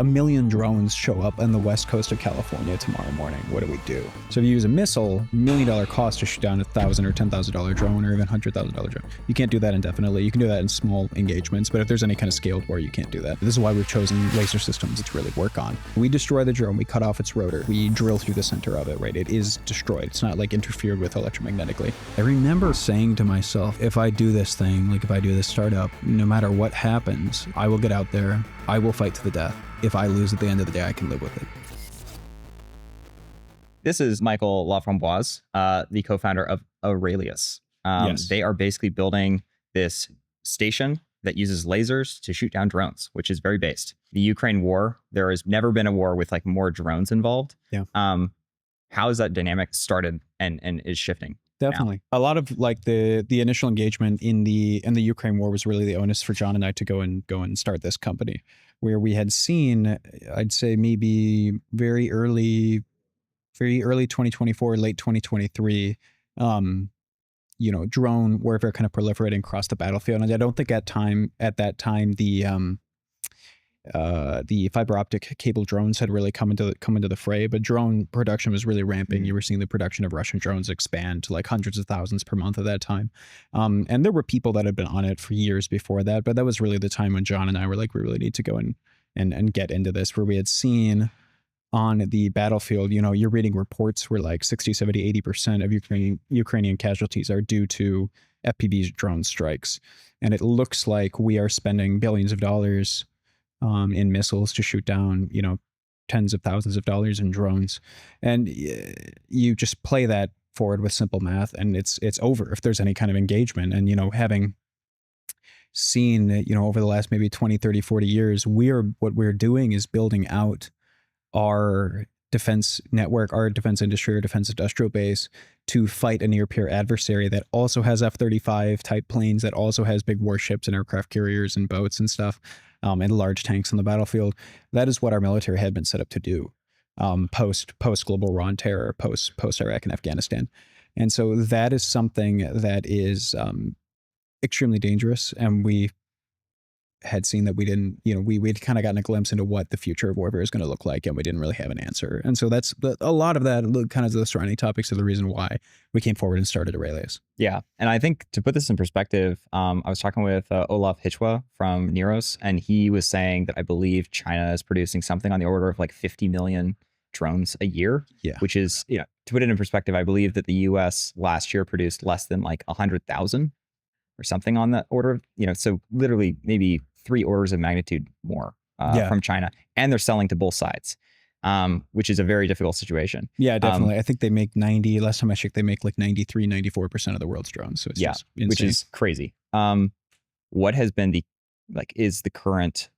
a million drones show up on the west coast of California tomorrow morning. What do we do? So if you use a missile, $1 million cost to shoot down $1,000 or $10,000 drone or even $100,000 drone. You can't do that indefinitely. You can do that in small engagements, but if there's any kind of scaled war, you can't do that. This is why we've chosen laser systems to really work on. We destroy the drone, we cut off its rotor, we drill through the center of it, right? It is destroyed. It's not like interfered with electromagnetically. I remember saying to myself, if I do this thing, like if I do this startup, no matter what happens, I will get out there, I will fight to the death. If I lose at the end of the day, I can live with it. This is Michael LaFramboise, the co-founder of Aurelius. Yes. They are basically building this station that uses lasers to shoot down drones, which is very based. The Ukraine war, there has never been a war with like more drones involved. Yeah. How has that dynamic started and is shifting? Definitely. Now? A lot of like the initial engagement in the Ukraine war was really the onus for John and I to go and start this company, where we had seen, I'd say maybe very early 2024, late 2023, drone warfare kind of proliferating across the battlefield. And I don't think at that time the fiber optic cable drones had really come into the fray, but drone production was really ramping. You were seeing the production of Russian drones expand to like hundreds of thousands per month at that time. And there were people that had been on it for years before that, but that was really the time when John and I were like, we really need to go and get into this, where we had seen on the battlefield, you're reading reports where like 60, 70, 80% of Ukrainian casualties are due to FPV drone strikes. And it looks like we are spending billions of dollars in missiles to shoot down, tens of thousands of dollars in drones. And you just play that forward with simple math and it's over if there's any kind of engagement. And, having seen, over the last maybe 20, 30, 40 years, what we're doing is building out our defense network, our defense industry, or defense industrial base to fight a near peer adversary that also has F-35 type planes, that also has big warships and aircraft carriers and boats and stuff, and large tanks on the battlefield. That is what our military had been set up to do post global war on terror, post Iraq and Afghanistan. And so that is something that is extremely dangerous. And we had seen that we didn't, we'd kind of gotten a glimpse into what the future of warfare is going to look like, and we didn't really have an answer. And so that's a lot of that, kind of the surrounding topics are the reason why we came forward and started Aurelius. Yeah. And I think to put this in perspective, I was talking with Olaf Hitchwa from Neros, and he was saying that I believe China is producing something on the order of like 50 million drones a year, which is, to put it in perspective, I believe that the US last year produced less than like 100,000 or something on that order, so literally maybe 3 orders of magnitude more from China, and they're selling to both sides, which is a very difficult situation. Yeah, definitely. I think they make last time I checked, they make like 93, 94% of the world's drones. So it's just insane. Which is crazy. What has been is the current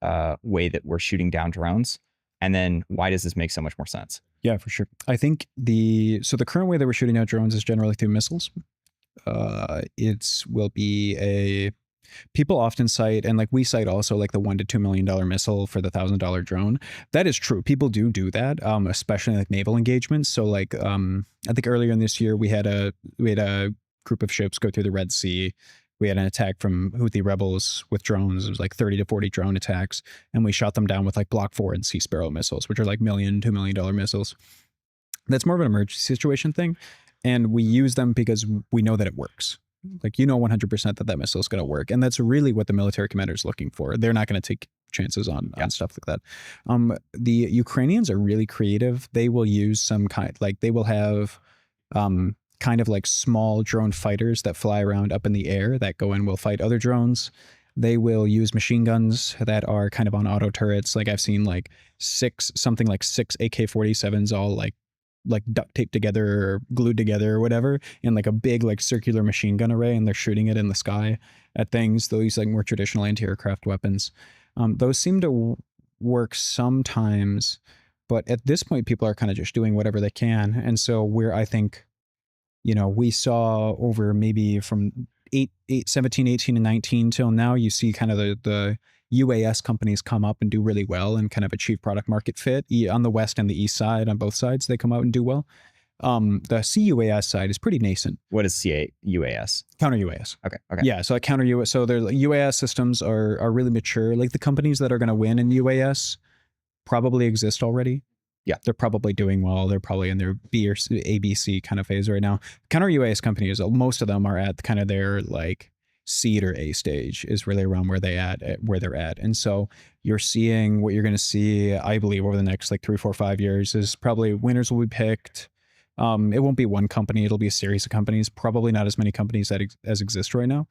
way that we're shooting down drones? And then why does this make so much more sense? Yeah, for sure. I think the current way that we're shooting out drones is generally through missiles. People often cite, and like we cite also, like the $1 to $2 million missile for the $1,000 drone. That is true. People do that, especially in like naval engagements. So like, I think earlier in this year we had a group of ships go through the Red Sea. We had an attack from Houthi rebels with drones. It was like 30 to 40 drone attacks, and we shot them down with like Block 4 and Sea Sparrow missiles, which are like $1 million, $2 million missiles. That's more of an emergency situation thing. And we use them because we know that it works. Like, 100% that missile is going to work. And that's really what the military commander is looking for. They're not going to take chances on stuff like that. The Ukrainians are really creative. They will use some they will have kind of like small drone fighters that fly around up in the air that go and will fight other drones. They will use machine guns that are kind of on auto turrets. Like I've seen like six AK-47s all like duct taped together or glued together or whatever in like a big like circular machine gun array, and they're shooting it in the sky at things. They'll use like more traditional anti-aircraft weapons. Those seem to work sometimes, but at this point people are kind of just doing whatever they can. And so I think, we saw over maybe from 17, 18 and 19 till now, you see kind of the UAS companies come up and do really well and kind of achieve product market fit on the west and the east side. On both sides, they come out and do well. The CUAS side is pretty nascent. What is UAS? Counter UAS. Okay. Yeah, so counter UAS. So their UAS systems are really mature. Like the companies that are going to win in UAS probably exist already. Yeah. They're probably doing well. They're probably in their B or C, A, B, C kind of phase right now. Counter UAS companies, most of them are at kind of their like seed or A stage is really around where they're at. And so you're seeing what you're going to see, I believe, over the next like 3, 4, 5 years is probably winners will be picked. It won't be one company. It'll be a series of companies, probably not as many companies that as exist right now.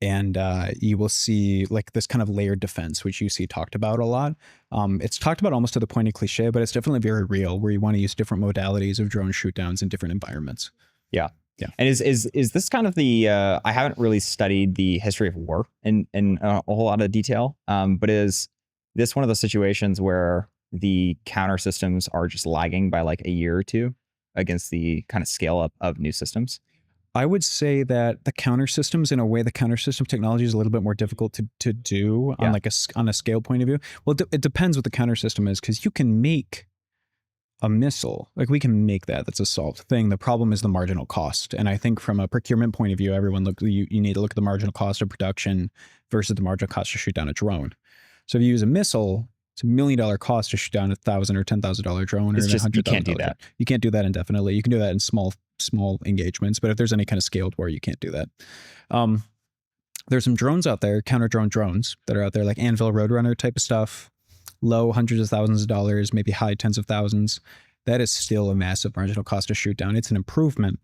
And you will see like this kind of layered defense, which you see talked about a lot. It's talked about almost to the point of cliche, but it's definitely very real, where you want to use different modalities of drone shoot downs in different environments. Yeah. Yeah. And is this kind of the I haven't really studied the history of war in a whole lot of detail, but is this one of those situations where the counter systems are just lagging by like a year or two against the kind of scale up of new systems? I would say that the counter systems, in a way, the counter system technology is a little bit more difficult to do on like on a scale point of view. Well, it depends what the counter system is, because you can make a missile, like we can make that. That's a solved thing. The problem is the marginal cost. And I think from a procurement point of view, everyone you need to look at the marginal cost of production versus the marginal cost to shoot down a drone. So if you use a missile, it's $1 million cost to shoot down $1,000 or $10,000 drone, or it's just, you $100,000. can't do that. You can't do that indefinitely. You can do that in small engagements, but if there's any kind of scaled war, you can't do that. There's some drones out there, counter drone drones that are out there, like Anvil Roadrunner type of stuff, low hundreds of thousands of dollars, maybe high tens of thousands. That is still a massive marginal cost to shoot down. It's an improvement,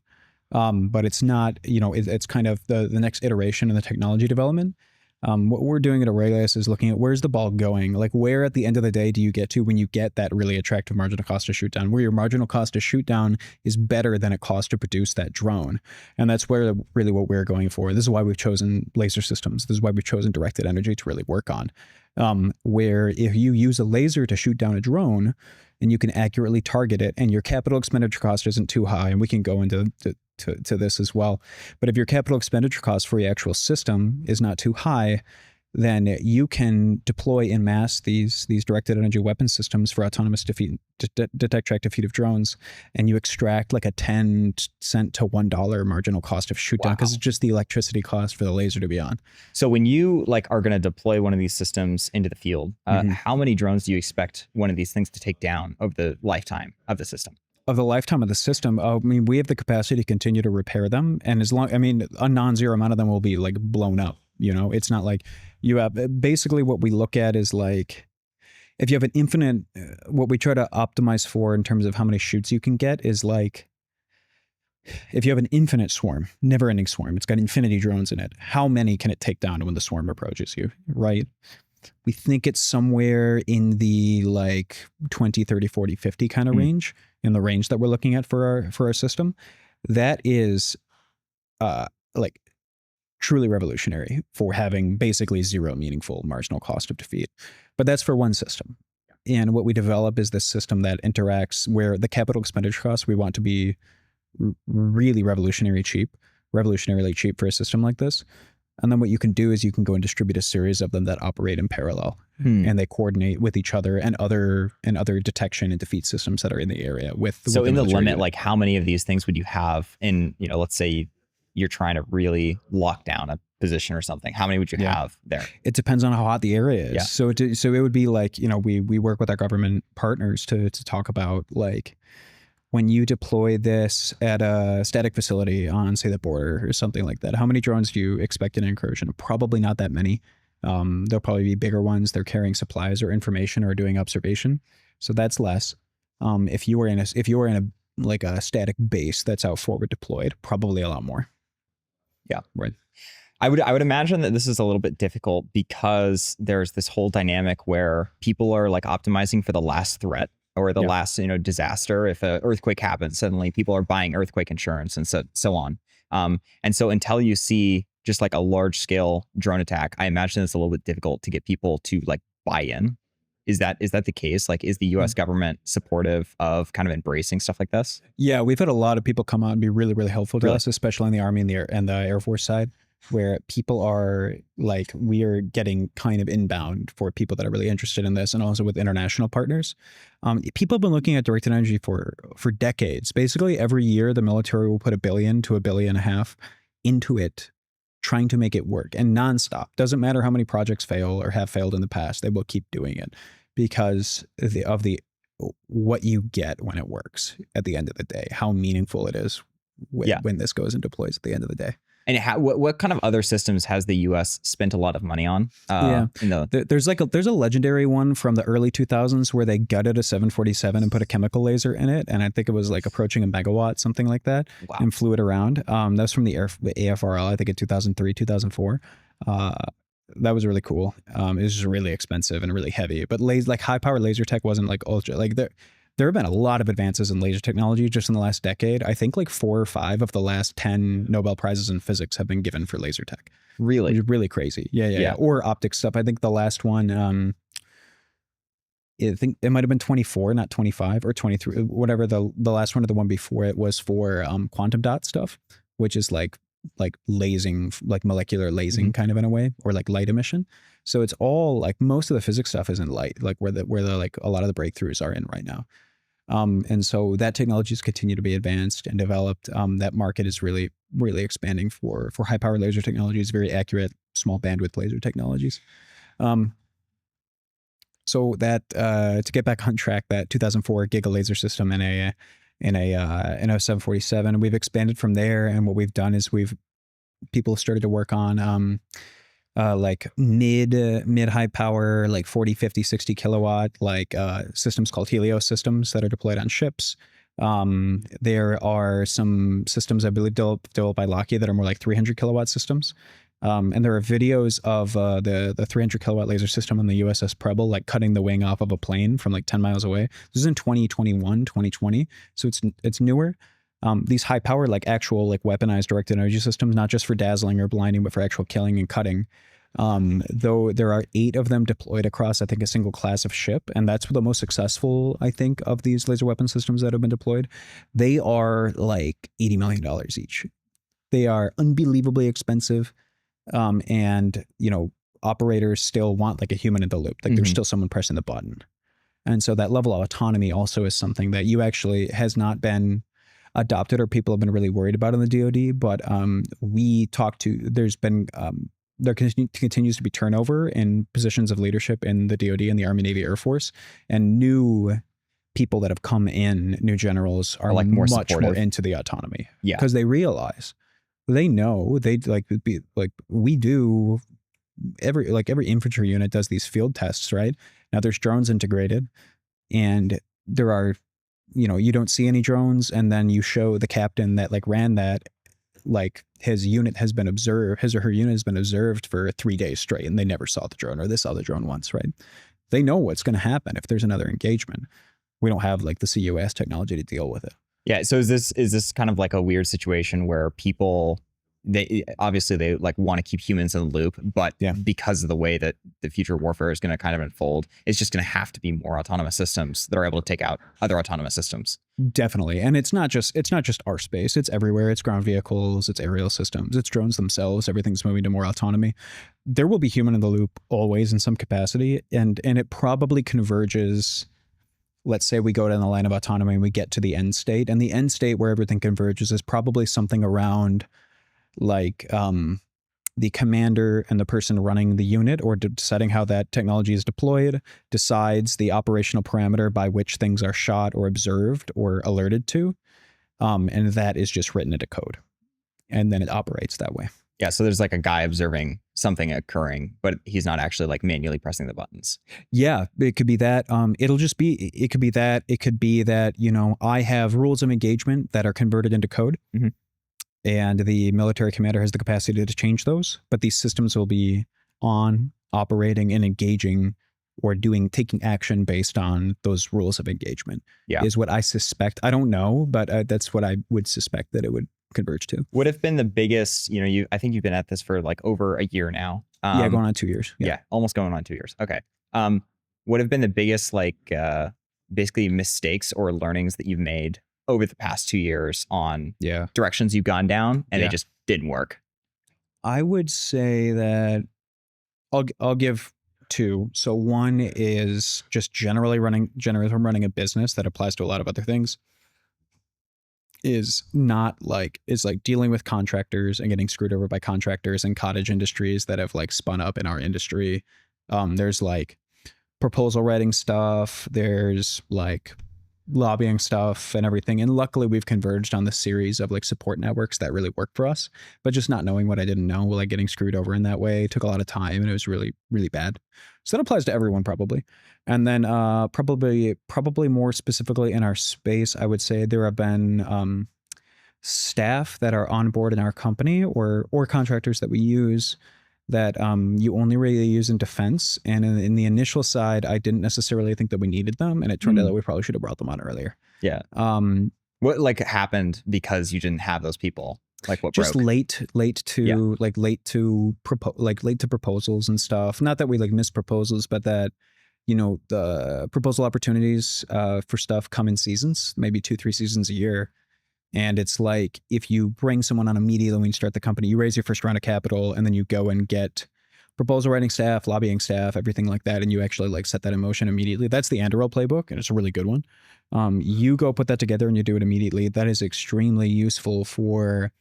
but it's not, it's kind of the next iteration in the technology development. What we're doing at Aurelius is looking at where's the ball going? Like, where at the end of the day do you get to when you get that really attractive marginal cost to shoot down, where your marginal cost to shoot down is better than it costs to produce that drone? And that's where really what we're going for. This is why we've chosen laser systems. This is why we've chosen directed energy to really work on, where if you use a laser to shoot down a drone and you can accurately target it and your capital expenditure cost isn't too high, and we can go into to this as well. But if your capital expenditure cost for your actual system is not too high, then you can deploy in mass these directed energy weapon systems for autonomous detect, track, defeat of drones, and you extract like a 10 cent to $1 marginal cost of shoot down, because it's just the electricity cost for the laser to be on. So when you like are going to deploy one of these systems into the field, how many drones do you expect one of these things to take down over the lifetime of the system? Of the lifetime of the system, I mean, we have the capacity to continue to repair them, and a non-zero amount of them will be like blown up. It's not like you have, basically what we look at is like, if you have an infinite, what we try to optimize for in terms of how many shoots you can get is like, if you have an infinite swarm, never ending swarm, it's got infinity drones in it, how many can it take down when the swarm approaches you, right? We think it's somewhere in the like 20, 30, 40, 50 kind of range, in the range that we're looking at for our system. That is like truly revolutionary for having basically zero meaningful marginal cost of defeat. But that's for one system. And what we develop is this system that interacts where the capital expenditure costs we want to be really revolutionarily cheap for a system like this. And then what you can do is you can go and distribute a series of them that operate in parallel, and they coordinate with each other and other detection and defeat systems that are in the area. So in the limit, like how many of these things would you have in, let's say you're trying to really lock down a position or something? How many would you have there? It depends on how hot the area is. Yeah. So it would be like, we work with our government partners to talk about like, when you deploy this at a static facility on, say, the border or something like that, how many drones do you expect in an incursion? Probably not that many. There'll probably be bigger ones. They're carrying supplies or information or doing observation, so that's less. If you were in a static base that's out forward deployed, probably a lot more. Yeah, right. I would imagine that this is a little bit difficult because there's this whole dynamic where people are like optimizing for the last threat or the last, disaster. If an earthquake happens, suddenly people are buying earthquake insurance and so on. And so until you see just like a large scale drone attack, I imagine it's a little bit difficult to get people to like buy in. Is that the case? Like, is the U.S. government supportive of kind of embracing stuff like this? Yeah, we've had a lot of people come out and be really, really helpful to us, especially in the Army and the Air Force side, where people are like, we are getting kind of inbound for people that are really interested in this, and also with international partners. People have been looking at directed energy for decades. Basically, every year the military will put $1 billion to $1.5 billion into it, trying to make it work, and nonstop. Doesn't matter how many projects fail or have failed in the past, they will keep doing it because of the what you get when it works at the end of the day, how meaningful it is when this goes and deploys at the end of the day. And what kind of other systems has the U.S. spent a lot of money on? There's a legendary one from the early 2000s where they gutted a 747 and put a chemical laser in it, and I think it was like approaching a megawatt, something like that, and flew it around. That was from the AFRL, I think in 2003, 2004. That was really cool. It was just really expensive and really heavy, but like high power laser tech wasn't like ultra. Like there have been a lot of advances in laser technology just in the last decade. I think like 4 or 5 of the last 10 Nobel Prizes in physics have been given for laser tech. Really? Which is really crazy. Yeah. Or optics stuff. I think the last one, I think it might have been 24, not 25 or 23, whatever the last one or the one before it was for quantum dot stuff, which is like lasing, like molecular lasing kind of in a way, or like light emission. So it's all like most of the physics stuff is in light, like where the like a lot of the breakthroughs are in right now. And so that technology has continued to be advanced and developed. That market is really, really expanding for high power laser technologies, very accurate, small bandwidth laser technologies. So that, to get back on track, that 2004 giga laser system in a 747, we've expanded from there. And what we've done is people started to work on, like mid high power, like 40, 50, 60 kilowatt, like systems called Helios systems that are deployed on ships. There are some systems I believe developed by Lockheed that are more like 300 kilowatt systems. And there are videos of the 300 kilowatt laser system on the USS Preble, like cutting the wing off of a plane from like 10 miles away. This is in 2021, 2020. So it's newer. These high power, like actual, like weaponized directed energy systems, not just for dazzling or blinding, but for actual killing and cutting. Though there are 8 of them deployed across, I think, a single class of ship. And that's the most successful, I think, of these laser weapon systems that have been deployed. They are like $80 million each. They are unbelievably expensive. And, operators still want like a human in the loop. Like there's still someone pressing the button. And so that level of autonomy also is something that has not been adopted or people have been really worried about in the DoD. But there continues to be turnover in positions of leadership in the DoD and the Army, Navy, Air Force, and new people that have come in, new generals are like much more into the autonomy. Yeah, because they realize, they know, we do. Every infantry unit does these field tests, right? Now there's drones integrated, and there are, you don't see any drones, and then you show the captain that like ran that, like his or her unit has been observed for 3 days straight, and they never saw the drone, or they saw the drone once, right? They know what's going to happen if there's another engagement. We don't have like the CUAS technology to deal with it. Yeah. So is this kind of like a weird situation where people, they like want to keep humans in the loop, but because of the way that the future warfare is going to kind of unfold, it's just going to have to be more autonomous systems that are able to take out other autonomous systems. Definitely. And it's not just our space. It's everywhere. It's ground vehicles, it's aerial systems, it's drones themselves. Everything's moving to more autonomy. There will be human in the loop always in some capacity. And it probably converges. Let's say we go down the line of autonomy and we get to the end state, and the end state where everything converges is probably something around like the commander and the person running the unit, or deciding how that technology is deployed, decides the operational parameter by which things are shot or observed or alerted to. And that is just written into code. And then it operates that way. Yeah. So there's like a guy observing something occurring, but he's not actually like manually pressing the buttons. Yeah. It could be that. It could be that, I have rules of engagement that are converted into code. Mm-hmm. And the military commander has the capacity to change those, but these systems will be on, operating, and engaging, or taking action based on those rules of engagement. Yeah, is what I suspect. I don't know, but that's what I would suspect that it would converge to. Would have been the biggest, I think you've been at this for like over a year now. Yeah, going on 2 years. Yeah, almost going on 2 years. Okay. Would have been the biggest, like, basically mistakes or learnings that you've made over the past 2 years on directions you've gone down and they just didn't work? I would say that I'll give 2. So one is just generally running a business that applies to a lot of other things, is not like is like dealing with contractors and getting screwed over by contractors and cottage industries that have like spun up in our industry. There's like proposal writing stuff, there's like lobbying stuff and everything, and luckily we've converged on this series of like support networks that really work for us. But just not knowing what I didn't know, like getting screwed over in that way, took a lot of time, and it was really really bad. So that applies to everyone probably. And then probably more specifically in our space, I would say there have been staff that are on board in our company or contractors that we use that you only really use in defense. And in the initial side, I didn't necessarily think that we needed them. And it turned out that we probably should have brought them on earlier. Yeah. What like happened because you didn't have those people? Like what just broke? late to proposals and stuff. Not that we like miss proposals, but that, you know, the proposal opportunities for stuff come in seasons, maybe 2-3 seasons a year. And it's like, if you bring someone on immediately when you start the company, you raise your first round of capital, and then you go and get proposal writing staff, lobbying staff, everything like that. And you actually like set that in motion immediately. That's the Anduril playbook, and it's a really good one. You go put that together and you do it immediately. That is extremely useful for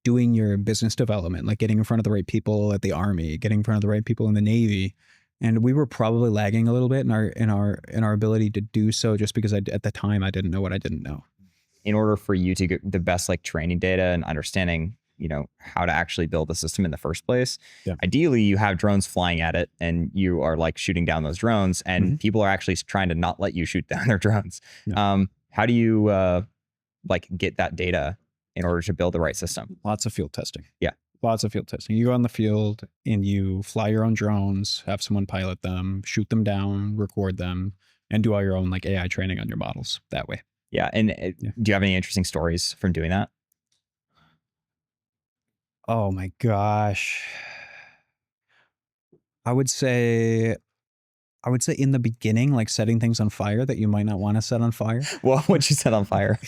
doing your business development, like getting in front of the right people at the Army, getting in front of the right people in the Navy. And we were probably lagging a little bit in our ability to do so, just because at the time I didn't know what I didn't know. In order for you to get the best like training data and understanding, you know, how to actually build the system in the first place, ideally you have drones flying at it and you are like shooting down those drones, and people are actually trying to not let you shoot down their drones. How do you like get that data in order to build the right system? Lots of field testing. Yeah. Lots of field testing. You go on the field and you fly your own drones, have someone pilot them, shoot them down, record them, and do all your own like AI training on your models that way. Yeah. And do you have any interesting stories from doing that? Oh my gosh. I would say in the beginning, like setting things on fire that you might not want to set on fire. Well, what you set on fire?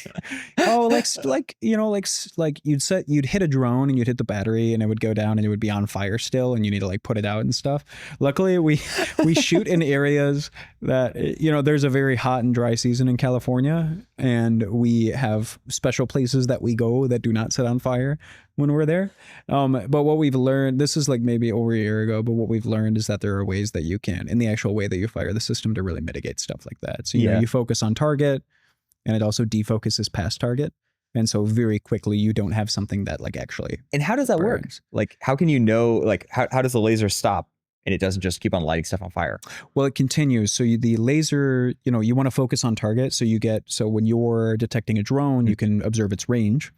You'd hit a drone and you'd hit the battery and it would go down and it would be on fire still, and you need to like put it out and stuff. Luckily, we shoot in areas that, you know, there's a very hot and dry season in California, and we have special places that we go that do not set on fire when we're there. But what we've learned, this is like maybe over a year ago, but what we've learned is that there are ways that you can, in the actual way that you fire the system, to really mitigate stuff like that. So, you know, you focus on target, and it also defocuses past target. And so very quickly you don't have something that like actually. And how does that work? Like, how can you know, like, how does the laser stop and it doesn't just keep on lighting stuff on fire? Well, it continues. So the laser, you know, you want to focus on target. So when you're detecting a drone, you can observe its range.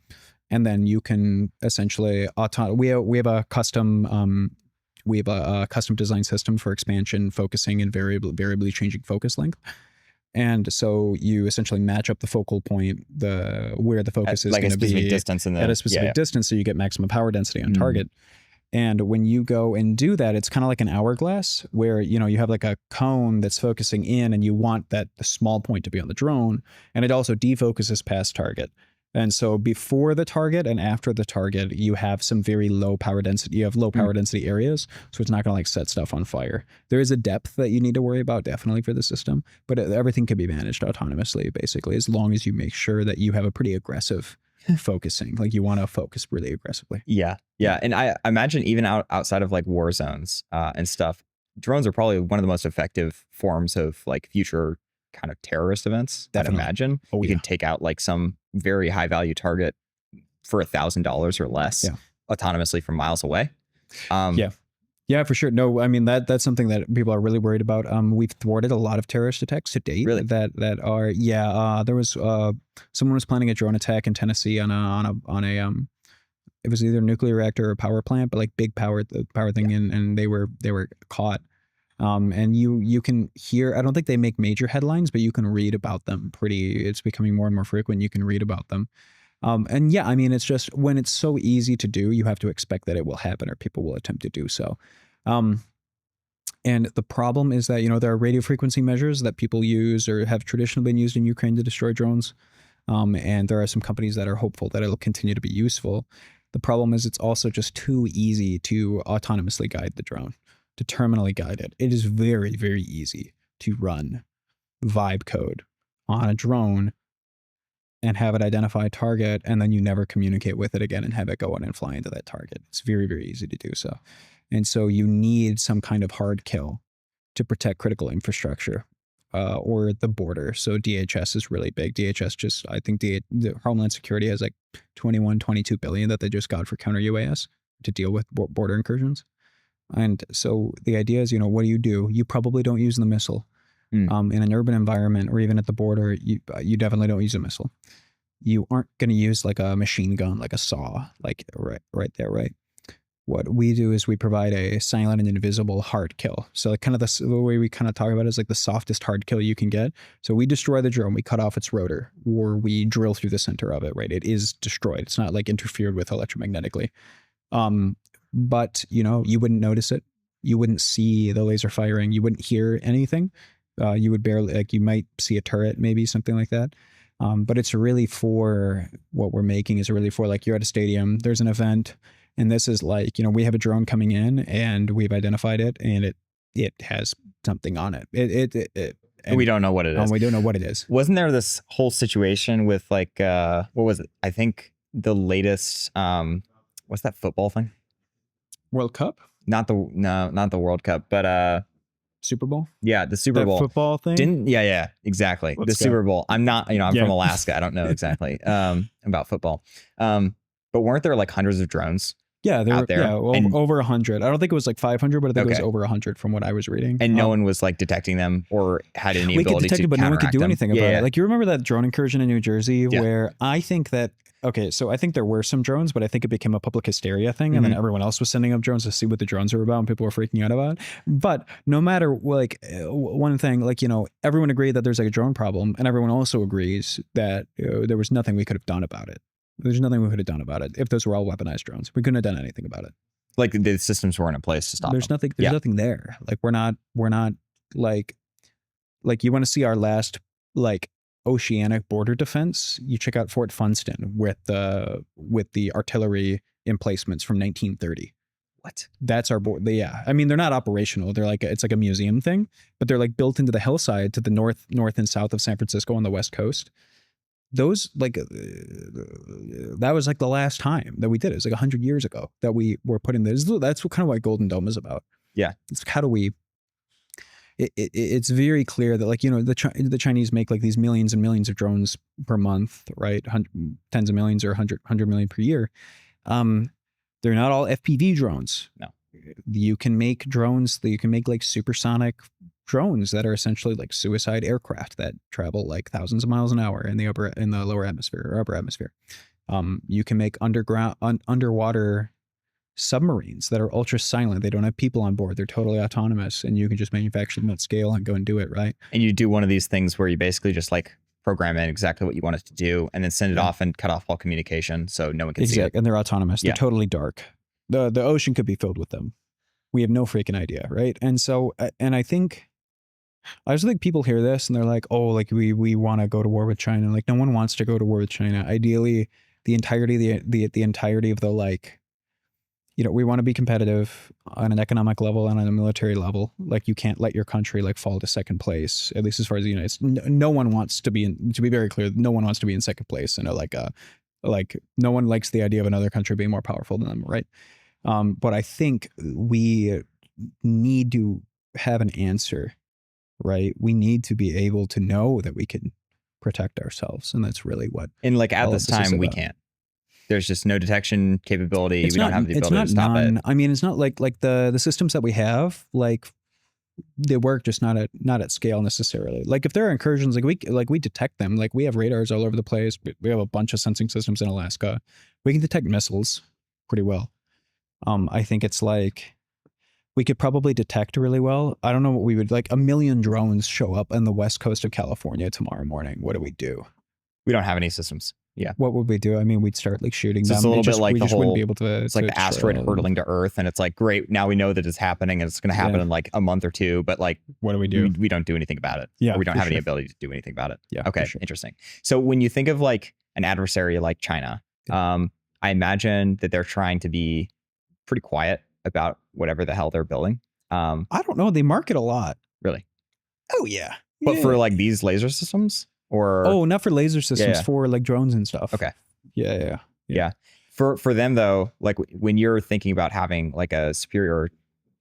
And then you can essentially we have a custom design system for expansion, focusing, and variably changing focus length. And so you essentially match up the focal point, where the focus is going to be distance at a specific distance, so you get maximum power density on target. And when you go and do that, it's kind of like an hourglass where, you know, you have like a cone that's focusing in, and you want the small point to be on the drone, and it also defocuses past target. And so before the target and after the target, you have some very low power density. You have low power density areas, so it's not going to like set stuff on fire. There is a depth that you need to worry about definitely for the system, but everything can be managed autonomously, basically, as long as you make sure that you have a pretty aggressive focusing. Like, you want to focus really aggressively. Yeah. And I imagine even outside of like war zones and stuff, drones are probably one of the most effective forms of like future kind of terrorist events. Definitely. I'd imagine you can take out like some very high value target for $1,000 or less autonomously from miles away. Yeah, for sure. No, I mean, that's something that people are really worried about. We've thwarted a lot of terrorist attacks to date. Really? That are there was someone was planning a drone attack in Tennessee on a it was either a nuclear reactor or a power plant, but like big power thing, and they were caught. And you can hear, I don't think they make major headlines, but you can read about them it's becoming more and more frequent. You can read about them. And yeah, I mean, it's just when it's so easy to do, you have to expect that it will happen or people will attempt to do so. And the problem is that, you know, there are radio frequency measures that people use or have traditionally been used in Ukraine to destroy drones. And there are some companies that are hopeful that it'll continue to be useful. The problem is it's also just too easy to autonomously guide the drone, to terminally guide it. It is very, very easy to run vibe code on a drone and have it identify a target, and then you never communicate with it again and have it go on and fly into that target. It's very, very easy to do so. And so you need some kind of hard kill to protect critical infrastructure or the border. So DHS is really big. DHS just, I think the Homeland Security has like 21, 22 billion that they just got for counter UAS to deal with border incursions. And so the idea is, what do? You probably don't use the missile. In an urban environment or even at the border, you definitely don't use a missile. You aren't going to use like a machine gun, like a saw, like right there, right? What we do is we provide a silent and invisible hard kill. So like kind of the way we kind of talk about it is like the softest hard kill you can get. So we destroy the drone, we cut off its rotor, or we drill through the center of it, right? It is destroyed. It's not like interfered with electromagnetically. But you wouldn't notice it. You wouldn't see the laser firing. You wouldn't hear anything. You would barely, like, you might see a turret, maybe something like that. But it's really for what we're making is really for like you're at a stadium, there's an event, and this is like, we have a drone coming in and we've identified it and it has something on it. And we don't know what it is. We don't know what it is. Wasn't there this whole situation with like, what was it? I think the latest, what's that football thing? World Cup? Not the World Cup, but Super Bowl? Yeah, the Super Bowl. Football thing? Yeah, exactly. The Super Bowl. I'm not, I'm from Alaska. I don't know exactly about football. But weren't there like hundreds of drones? Yeah, there out there? Over 100. I don't think it was like 500, but I think it was over 100 from what I was reading. And no one was like detecting them or had any ability to counteract them. We could detect it, but no one could do anything about it. Like, you remember that drone incursion in New Jersey where I think that, so I think there were some drones, but I think it became a public hysteria thing. And then everyone else was sending up drones to see what the drones were about and people were freaking out about it. But no matter, like, one thing, like, everyone agreed that there's like a drone problem, and everyone also agrees that there was nothing we could have done about it. There's nothing we could have done about it if those were all weaponized drones. We couldn't have done anything about it. Like the systems weren't in place to stop them. There's nothing there. Like we're not like you want to see our last like oceanic border defense, you check out Fort Funston with the artillery emplacements from 1930. What? That's our board. Yeah. I mean, they're not operational. They're like, it's like a museum thing, but they're like built into the hillside to the north and south of San Francisco on the West Coast. Those like, that was like the last time that we did it. It was like 100 years ago that we were putting this. That's what kind of what Golden Dome is about. Yeah. It's how do we, it's very clear that like, the Chinese make like these millions and millions of drones per month, right? Tens of millions or 100 million per year. They're not all FPV drones. No. You can make drones that you can make like supersonic drones that are essentially like suicide aircraft that travel like thousands of miles an hour in the lower atmosphere or upper atmosphere. You can make underwater submarines that are ultra silent. They don't have people on board. They're totally autonomous, and you can just manufacture them at scale and go and do it, right? And you do one of these things where you basically just like program in exactly what you want it to do and then send it off and cut off all communication so no one can see it. And they're autonomous. They're totally dark. The ocean could be filled with them. We have no freaking idea, right? And so, and I just think people hear this and they're like, oh, like we want to go to war with China. Like no one wants to go to war with China. Ideally, the entirety of the like, we want to be competitive on an economic level and on a military level. Like you can't let your country like fall to second place, at least as far as the United States. No one wants to be to be very clear, no one wants to be in second place. Like no one likes the idea of another country being more powerful than them, right? But I think we need to have an answer, right? We need to be able to know that we can protect ourselves. And that's really what. And like at this time, we can't. There's just no detection capability. We don't have the ability to stop it. I mean, it's not like the systems that we have, like they work, just not at scale necessarily. Like if there are incursions, like we detect them. Like we have radars all over the place. We have a bunch of sensing systems in Alaska. We can detect missiles pretty well. I think it's like we could probably detect really well. I don't know what we would like. 1 million drones show up on the west coast of California tomorrow morning. What do we do? We don't have any systems. Yeah. What would we do? I mean, we'd start like shooting them. It's a little bit like we the just whole, wouldn't be able to. It's like the asteroid hurtling to Earth, and it's like, great, now we know that it's happening, and it's going to happen in like a month or two. But like, what do we do? We don't do anything about it. Yeah, or we don't have any ability to do anything about it. Yeah. Okay. Interesting. So when you think of like an adversary like China, I imagine that they're trying to be pretty quiet about whatever the hell they're building. I don't know. They market a lot. Really? Oh yeah. But for like these laser systems. or Oh, not for laser systems, yeah. for like drones and stuff. Okay. Yeah. Yeah. For them though, like when you're thinking about having like a superior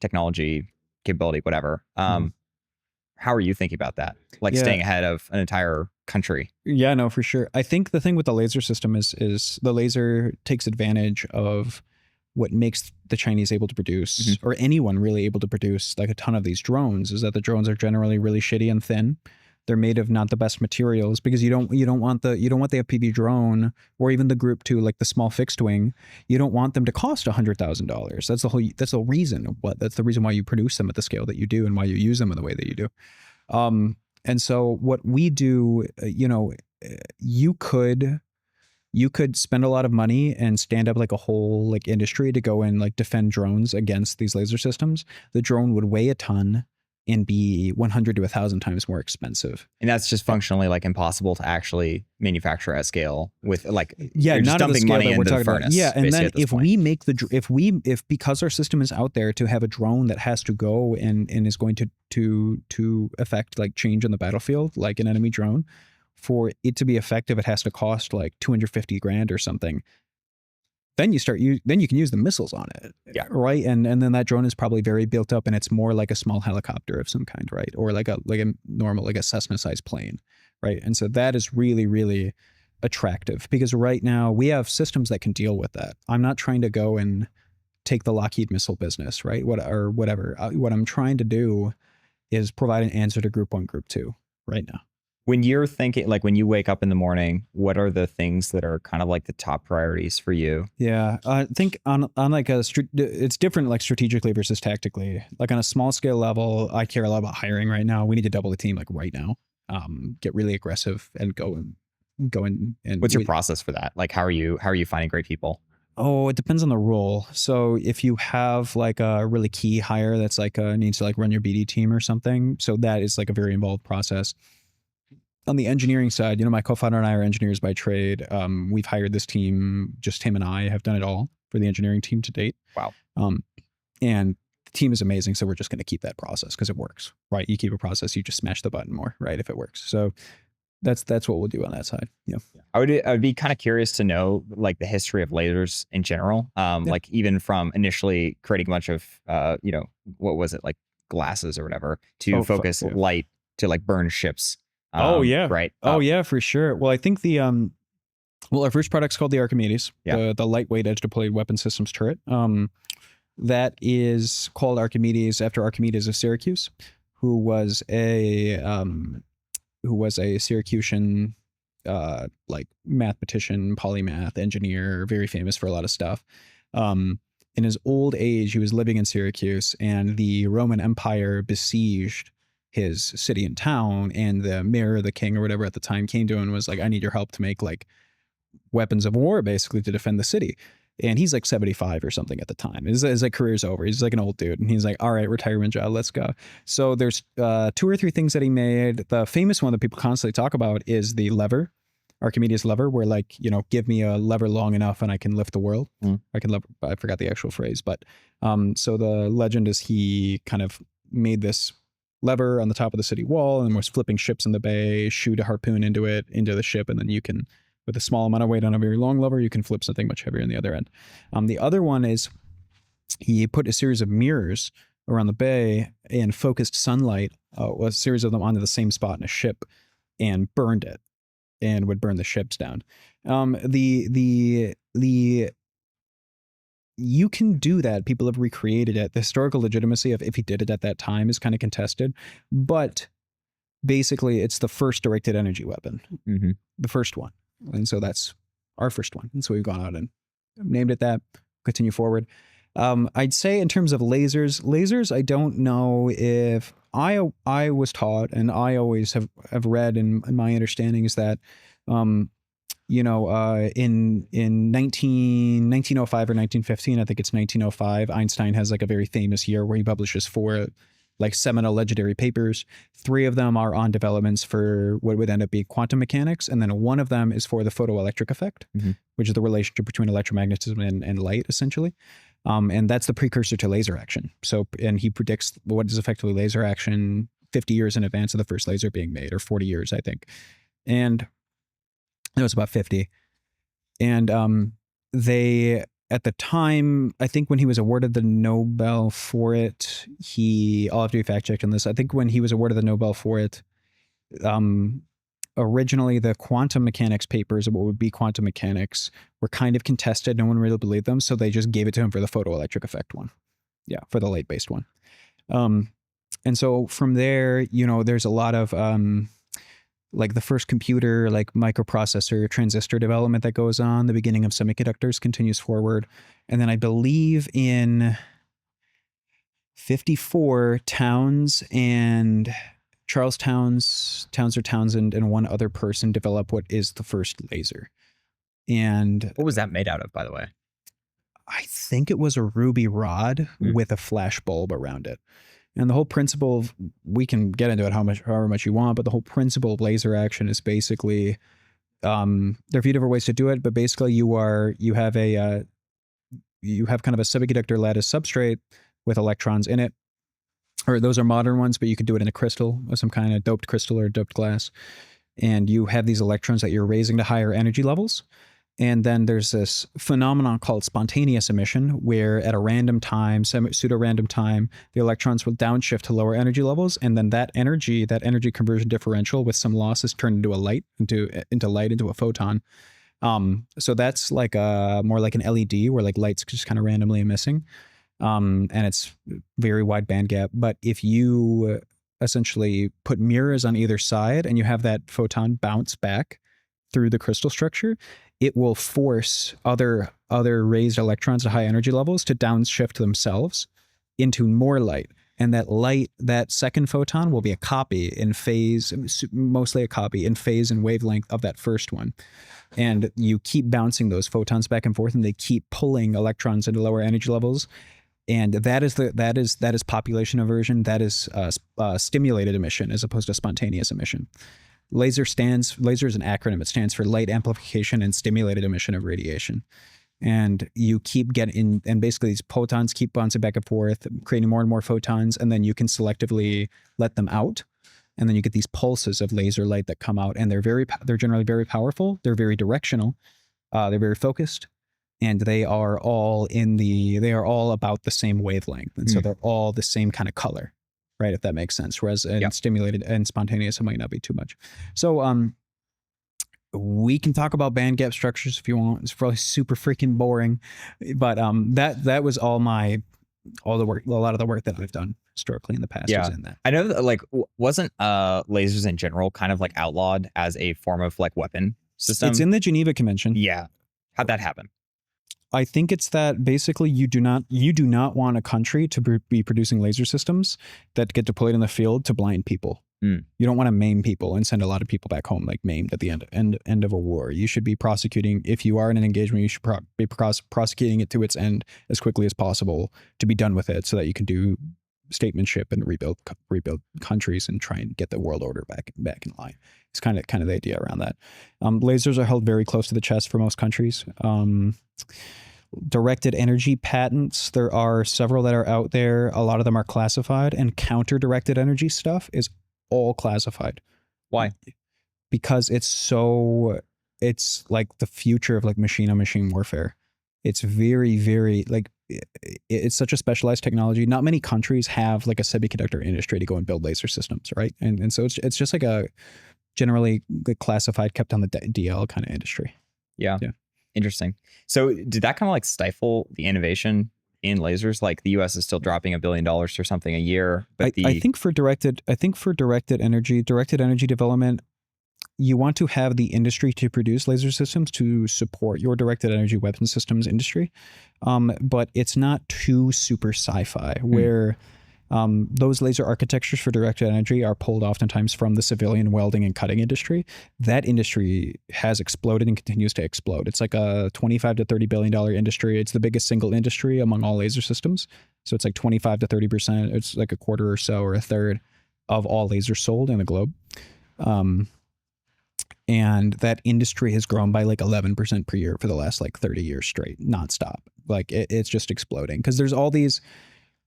technology capability, whatever, how are you thinking about that? Like Yeah. staying ahead of an entire country? Yeah, no, for sure. I think the thing with the laser system is the laser takes advantage of what makes the Chinese able to produce, or anyone really able to produce like a ton of these drones, is that the drones are generally really shitty and thin. They're made of not the best materials, because you don't want the FPV drone, or even the Group 2, like the small fixed wing. You don't want them to cost $100,000. That's the reason. That's the reason why you produce them at the scale that you do, and why you use them in the way that you do. And so what we do, you could spend a lot of money and stand up like a whole like industry to go and like defend drones against these laser systems. The drone would weigh a ton and be 100 to 1,000 times more expensive. And that's just functionally like impossible to actually manufacture at scale with like, yeah, you're just not at the dumping scale money that we're into the talking about. furnace. Yeah, and then if we make if because our system is out there to have a drone that has to go and is going to affect like change in the battlefield, like an enemy drone, for it to be effective, it has to cost like 250 grand or something. Then you can use the missiles on it. Yeah. Right. And then that drone is probably very built up, and it's more like a small helicopter of some kind, right? Or like a normal, like a Cessna sized plane. Right. And so that is really, really attractive, because right now we have systems that can deal with that. I'm not trying to go and take the Lockheed missile business, right? Whatever. What I'm trying to do is provide an answer to Group 1, Group 2 right now. When you're thinking, like when you wake up in the morning, what are the things that are kind of like the top priorities for you? Yeah, I think on like it's different, like strategically versus tactically. Like on a small scale level, I care a lot about hiring right now. We need to double the team like right now. Get really aggressive and go and what's your process for that? Like how are you finding great people? Oh, it depends on the role. So if you have like a really key hire that's like needs to like run your BD team or something, so that is like a very involved process. On the engineering side, my co-founder and I are engineers by trade. We've hired this team, just him and I have done it all for the engineering team to date. Wow. And the team is amazing. So we're just going to keep that process because it works, right? You keep a process, you just smash the button more, right? If it works. So that's what we'll do on that side. Yeah. I would be kind of curious to know like the history of lasers in general. Like even from initially creating a bunch of, what was it, like glasses or whatever to focus light to like burn ships. Right. Oh yeah, for sure. Well, I think our first product's called the Archimedes, the lightweight edge deployed weapon systems turret. That is called Archimedes after Archimedes of Syracuse, who was a Syracusan, like mathematician, polymath, engineer, very famous for a lot of stuff. In his old age, he was living in Syracuse, and the Roman Empire besieged his city and town, and the mayor, the king or whatever at the time, came to him and was like, I need your help to make like weapons of war, basically, to defend the city. And he's like 75 or something at the time. His like career's over. He's like an old dude. And he's like, all right, retirement job, let's go. So there's 2 or 3 things that he made. The famous one that people constantly talk about is the lever, Archimedes lever, where like, give me a lever long enough and I can lift the world. I forgot the actual phrase, but so the legend is he kind of made this lever on the top of the city wall and was flipping ships in the bay, shoot a harpoon into the ship, and then you can, with a small amount of weight on a very long lever, you can flip something much heavier on the other end. The other one is he put a series of mirrors around the bay and focused sunlight, a series of them onto the same spot in a ship, and burned it, and would burn the ships down. You can do that. People have recreated it. The historical legitimacy of if he did it at that time is kind of contested, but basically it's the first directed energy weapon, the first one. And so that's our first one. And so we've gone out and named it that, continue forward. I'd say in terms of lasers, I don't know if I was taught, and I always have read, and my understanding is that, in 1905 or 1915, I think it's 1905, Einstein has like a very famous year where he publishes 4 like seminal legendary papers. 3 of them are on developments for what would end up being quantum mechanics. And then one of them is for the photoelectric effect, which is the relationship between electromagnetism and light, essentially. And that's the precursor to laser action. So, and he predicts what is effectively laser action 50 years in advance of the first laser being made, or 40 years, I think. and it was about 50. And they, at the time, I think when he was awarded the Nobel for it, I'll have to be fact checked on this. I think when he was awarded the Nobel for it, originally the quantum mechanics papers of what would be quantum mechanics were kind of contested. No one really believed them. So they just gave it to him for the photoelectric effect one. Yeah, for the light based one. And so from there, there's a lot of like the first computer, like microprocessor, transistor development that goes on. The beginning of semiconductors continues forward. And then I believe in 54, Charles Townsend and one other person develop what is the first laser. And what was that made out of, by the way? I think it was a ruby rod with a flash bulb around it. And the whole principle we can get into it however much you want, but the whole principle of laser action is basically, there are a few different ways to do it, but basically you have kind of a semiconductor lattice substrate with electrons in it, or those are modern ones, but you could do it in a crystal, or some kind of doped crystal or doped glass. And you have these electrons that you're raising to higher energy levels. And then there's this phenomenon called spontaneous emission, where at a random time, pseudo-random time, the electrons will downshift to lower energy levels, and then that energy conversion differential with some loss is turned into a photon. So that's like more like an LED, where like light's just kind of randomly emitting, and it's very wide band gap. But if you essentially put mirrors on either side and you have that photon bounce back through the crystal structure, it will force other raised electrons at high energy levels to downshift themselves into more light. And that second photon will be a copy in phase, mostly a copy in phase and wavelength of that first one. And you keep bouncing those photons back and forth, and they keep pulling electrons into lower energy levels. And that is population aversion. That is stimulated emission as opposed to spontaneous emission. Laser is an acronym. It stands for light amplification and stimulated emission of radiation. And you keep getting, and basically these photons keep bouncing back and forth, creating more and more photons, and then you can selectively let them out. And then you get these pulses of laser light that come out, and they're generally very powerful. They're very directional. They're very focused, and they are all about the same wavelength. And so they're all the same kind of color. Right, if that makes sense. Whereas in stimulated and spontaneous, it might not be too much. So we can talk about band gap structures if you want. It's probably super freaking boring, but that was all the work. A lot of the work that I've done historically in the past is in that. I know that like wasn't lasers in general kind of like outlawed as a form of like weapon system? It's in the Geneva Convention. Yeah, how'd that happen? I think it's that basically you do not want a country to be producing laser systems that get deployed in the field to blind people. You don't want to maim people and send a lot of people back home like maimed at the end of a war. You should be prosecuting, if you are in an engagement, you should be prosecuting it to its end as quickly as possible to be done with it, so that you can do statesmanship and rebuild countries and try and get the world order back in line. It's kind of the idea around that. Lasers are held very close to the chest for most countries. Directed energy patents, there are several that are out there. A lot of them are classified, and counter-directed energy stuff is all classified. Why? Because it's like the future of like machine-on-machine warfare. It's very, very like, it's such a specialized technology. Not many countries have like a semiconductor industry to go and build laser systems, right? And so it's just like a generally classified, kept on the DL kind of industry. Yeah. Interesting. So did that kind of like stifle the innovation in lasers? Like the US is still dropping $1 billion or something a year. But I think for directed energy development, you want to have the industry to produce laser systems to support your directed energy weapon systems industry. But it's not too super sci-fi where those laser architectures for directed energy are pulled oftentimes from the civilian welding and cutting industry. That industry has exploded and continues to explode. It's like a $25 to $30 billion industry. It's the biggest single industry among all laser systems. So it's like 25 to 30%. It's like a quarter or so, or a third of all lasers sold in the globe. And that industry has grown by like 11% per year for the last like 30 years straight, nonstop. Like it's just exploding because there's all these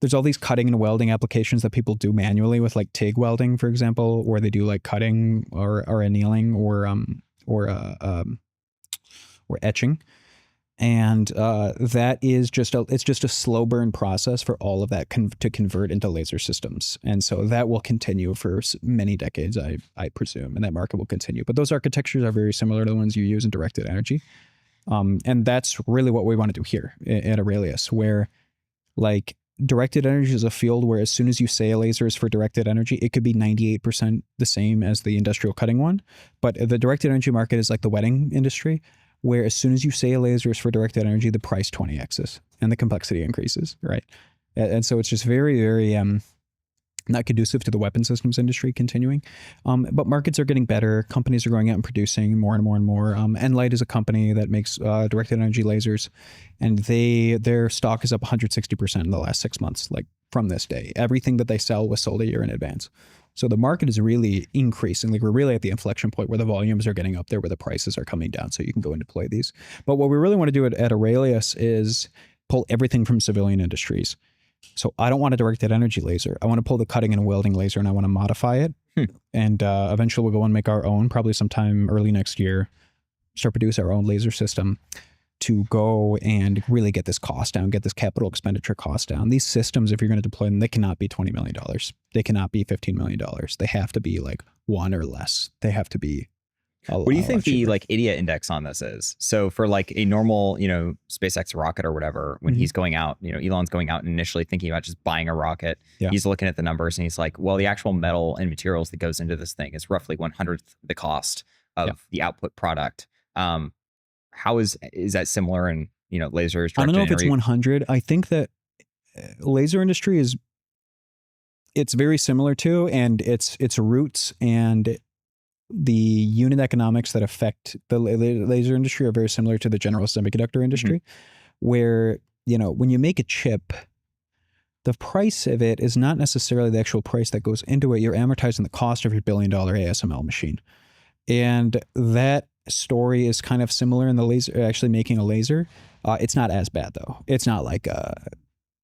there's all these cutting and welding applications that people do manually with like TIG welding, for example, or they do like cutting or annealing or etching. And that is it's just a slow burn process for all of that to convert into laser systems. And so that will continue for many decades, I presume, and that market will continue. But those architectures are very similar to the ones you use in directed energy. And that's really what we want to do here at Aurelius, where like directed energy is a field where as soon as you say a laser is for directed energy, it could be 98% the same as the industrial cutting one. But the directed energy market is like the wedding industry, where as soon as you say a laser is for directed energy, the price 20x's and the complexity increases, right? And so it's just very, very not conducive to the weapon systems industry continuing. But markets are getting better. Companies are going out and producing more and more and more. Enlight is a company that makes directed energy lasers, and their stock is up 160% in the last 6 months, like from this day. Everything that they sell was sold a year in advance. So the market is really increasing. Like we're really at the inflection point where the volumes are getting up there, where the prices are coming down, so you can go and deploy these. But what we really want to do at Aurelius is pull everything from civilian industries. So I don't want a directed energy laser. I want to pull the cutting and welding laser, and I want to modify it. And eventually we'll go and make our own, probably sometime early next year, start produce our own laser system to go and really get this cost down, get this capital expenditure cost down. These systems, if you're going to deploy them, they cannot be $20 million. They cannot be $15 million. They have to be like one or less. They have to be what do you think the like idiot index on this is? So for like a normal, SpaceX rocket or whatever, when he's going out, Elon's going out and initially thinking about just buying a rocket, he's looking at the numbers and he's like, well, the actual metal and materials that goes into this thing is roughly 1/100th the cost of the output product. How is that similar in, lasers? I don't know if it's 100. I think that laser industry it's very similar to, and its roots and the unit economics that affect the laser industry are very similar to the general semiconductor industry, where, when you make a chip, the price of it is not necessarily the actual price that goes into it. You're amortizing the cost of your $1 billion ASML machine. And that story is kind of similar in the laser, actually making a laser. It's not as bad though. It's not like a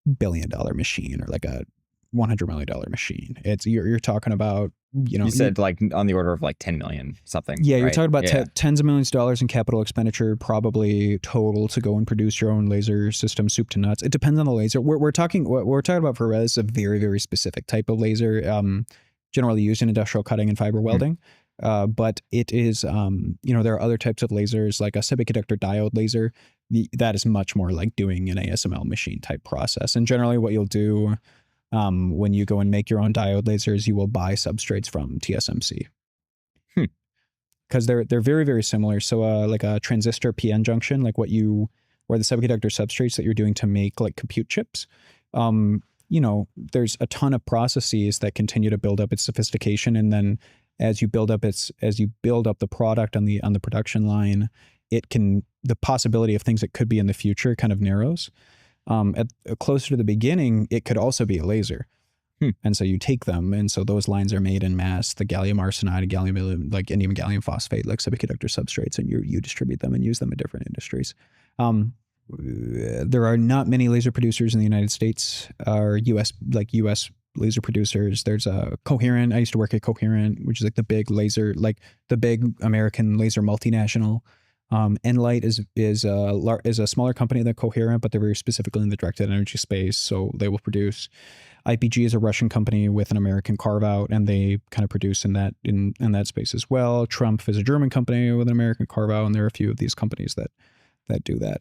$1 billion machine or like a $100 million machine. It's you're talking about, you said like on the order of like 10 million something. Yeah, right? You're talking about tens of millions of dollars in capital expenditure, probably total, to go and produce your own laser system, soup to nuts. It depends on the laser. We're talking about for Aurelius is a very, very specific type of laser, generally used in industrial cutting and fiber welding. But it is, there are other types of lasers, like a semiconductor diode laser. That is much more like doing an ASML machine type process. And generally what you'll do when you go and make your own diode lasers, you will buy substrates from TSMC. Because they're very, very similar. So like a transistor PN junction, like or the semiconductor substrates that you're doing to make like compute chips, there's a ton of processes that continue to build up its sophistication. And then as you build up the product on the production line, the possibility of things that could be in the future kind of narrows. Closer to the beginning, it could also be a laser. And so you take them, and so those lines are made in mass, the gallium arsenide, and even gallium phosphate, like semiconductor substrates, and you distribute them and use them in different industries. There are not many laser producers in the United States, or US laser producers. There's a Coherent. I used to work at Coherent, which is like the big laser, like the big American laser multinational. Enlight is a smaller company than Coherent, but they're very specifically in the directed energy space. So they will produce. IPG is a Russian company with an American carve out, and they kind of produce in that space as well. Trump is a German company with an American carve out, and there are a few of these companies that do that.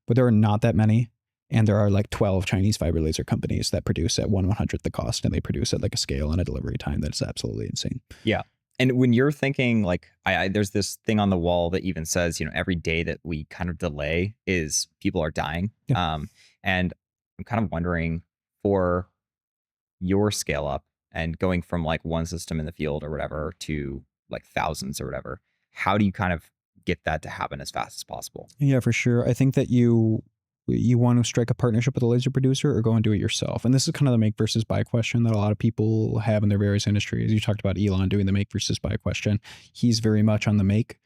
But there are not that many. And there are like 12 Chinese fiber laser companies that produce at 1/100th the cost, and they produce at like a scale and a delivery time that is absolutely insane. Yeah. And when you're thinking like, there's this thing on the wall that even says, every day that we kind of delay is people are dying. Yeah. And I'm kind of wondering, for your scale up and going from like one system in the field or whatever to like thousands or whatever, how do you kind of get that to happen as fast as possible? Yeah, for sure. I think that you want to strike a partnership with a laser producer or go and do it yourself. And this is kind of the make versus buy question that a lot of people have in their various industries. You talked about Elon doing the make versus buy question. He's very much on the make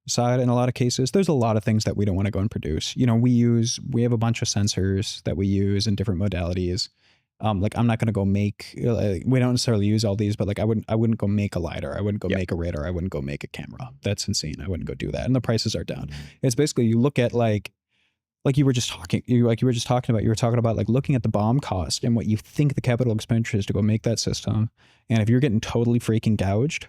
side in a lot of cases. There's a lot of things that we don't want to go and produce. We have a bunch of sensors that we use in different modalities. Like I'm not going to go make, we don't necessarily use all these, but like I wouldn't go make a lidar. I wouldn't go Yep. make a radar. I wouldn't go make a camera. That's insane. I wouldn't go do that. And the prices are down. It's basically, you look at like you were just talking, you were talking about like looking at the BOM cost and what you think the capital expenditure is to go make that system. And if you're getting totally freaking gouged,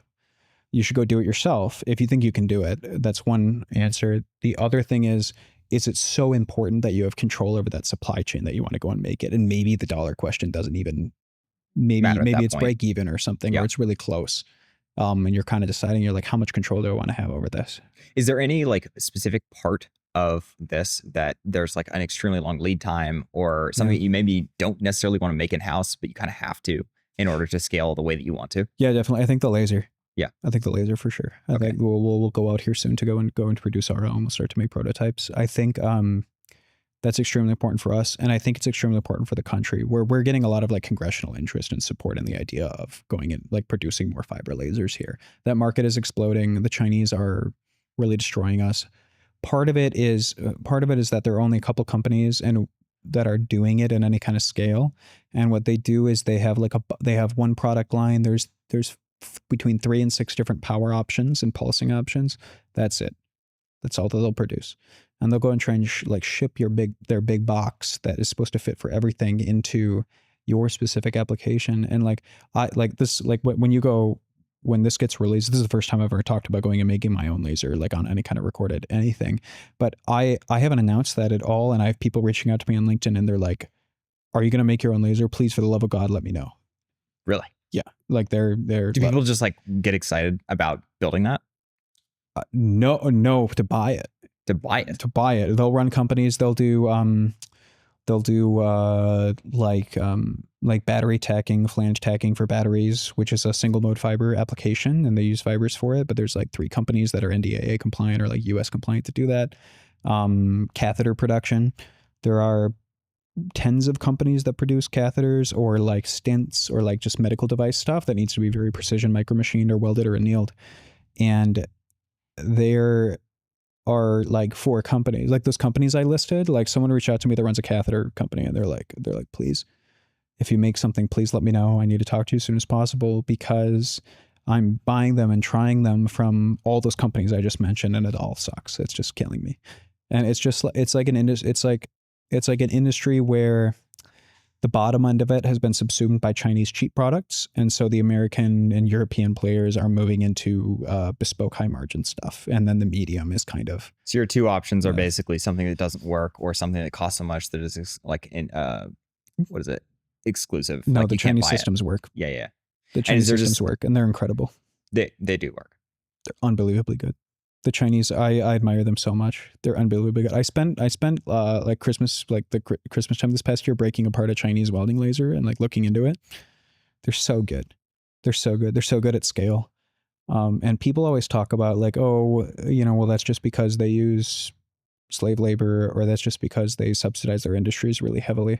you should go do it yourself if you think you can do it. That's one answer. The other thing is it so important that you have control over that supply chain that you want to go and make it? And maybe the dollar question doesn't even, maybe it's break even or something, or it's really close. And you're kind of deciding, you're like, how much control do I want to have over this? Is there any like specific part of this that there's like an extremely long lead time or something that you maybe don't necessarily want to make in-house, but you kind of have to in order to scale the way that you want to? Yeah, definitely. I think the laser. Yeah. I think the laser for sure. I think we'll go out here soon to go and produce our own. We'll start to make prototypes. I think that's extremely important for us. And I think it's extremely important for the country. We're getting a lot of like congressional interest and support in the idea of going and like producing more fiber lasers here. That market is exploding. The Chinese are really destroying us. Part of it is that there are only a couple companies and that are doing it in any kind of scale. And what they do is they have one product line. There's between 3 and 6 different power options and pulsing options. That's it. That's all that they'll produce. And they'll go and try and ship their big box that is supposed to fit for everything into your specific application. And when this gets released, this is the first time I've ever talked about going and making my own laser, like on any kind of recorded anything. But I haven't announced that at all. And I have people reaching out to me on LinkedIn and they're like, are you going to make your own laser? Please, for the love of God, let me know. Really? Yeah. Like they're do people just like get excited about building that? No, to buy it. To buy it. They'll run companies. They'll do like battery tacking, flange tacking for batteries, which is a single mode fiber application, and they use fibers for it. But there's like 3 companies that are NDAA compliant or like US compliant to do that. Catheter production. There are tens of companies that produce catheters or like stents or like just medical device stuff that needs to be very precision micromachined or welded or annealed. And there are like 4 companies, like those companies I listed. Like someone reached out to me that runs a catheter company, and they're like, please, if you make something, please let me know. I need to talk to you as soon as possible because I'm buying them and trying them from all those companies I just mentioned, and it all sucks. It's just killing me. And it's like an industry where the bottom end of it has been subsumed by Chinese cheap products. And so the American and European players are moving into bespoke high margin stuff. And then the medium is kind of. So your 2 options are basically something that doesn't work or something that costs so much that is like what is it? Exclusive. No, like the Chinese systems work. Yeah. The Chinese systems work, and they're incredible. They do work. They're unbelievably good. The Chinese, I admire them so much. They're unbelievably good. I spent like Christmas time this past year breaking apart a Chinese welding laser and like looking into it. They're so good. They're so good. They're so good at scale. And people always talk about like, oh, well, that's just because they use slave labor, or that's just because they subsidize their industries really heavily.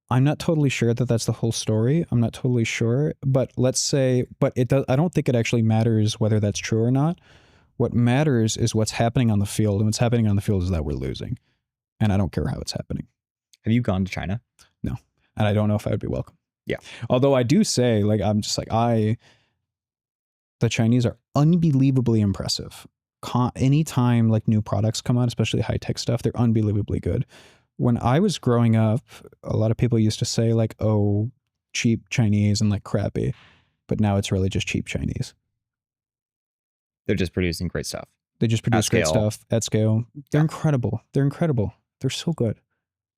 I'm not totally sure that that's the whole story. I'm not totally sure, but let's say, it does. I don't think it actually matters whether that's true or not. What matters is what's happening on the field, and what's happening on the field is that we're losing, and I don't care how it's happening. Have you gone to China? No, and I don't know if I would be welcome. Yeah. Although I do say, like, I'm just like, the Chinese are unbelievably impressive. Anytime like new products come out, especially high-tech stuff, they're unbelievably good. When I was growing up, a lot of people used to say like, oh, cheap Chinese and like crappy, but now it's really just cheap Chinese. They're just producing great stuff. They just produce great stuff at scale. They're incredible. They're incredible. They're so good.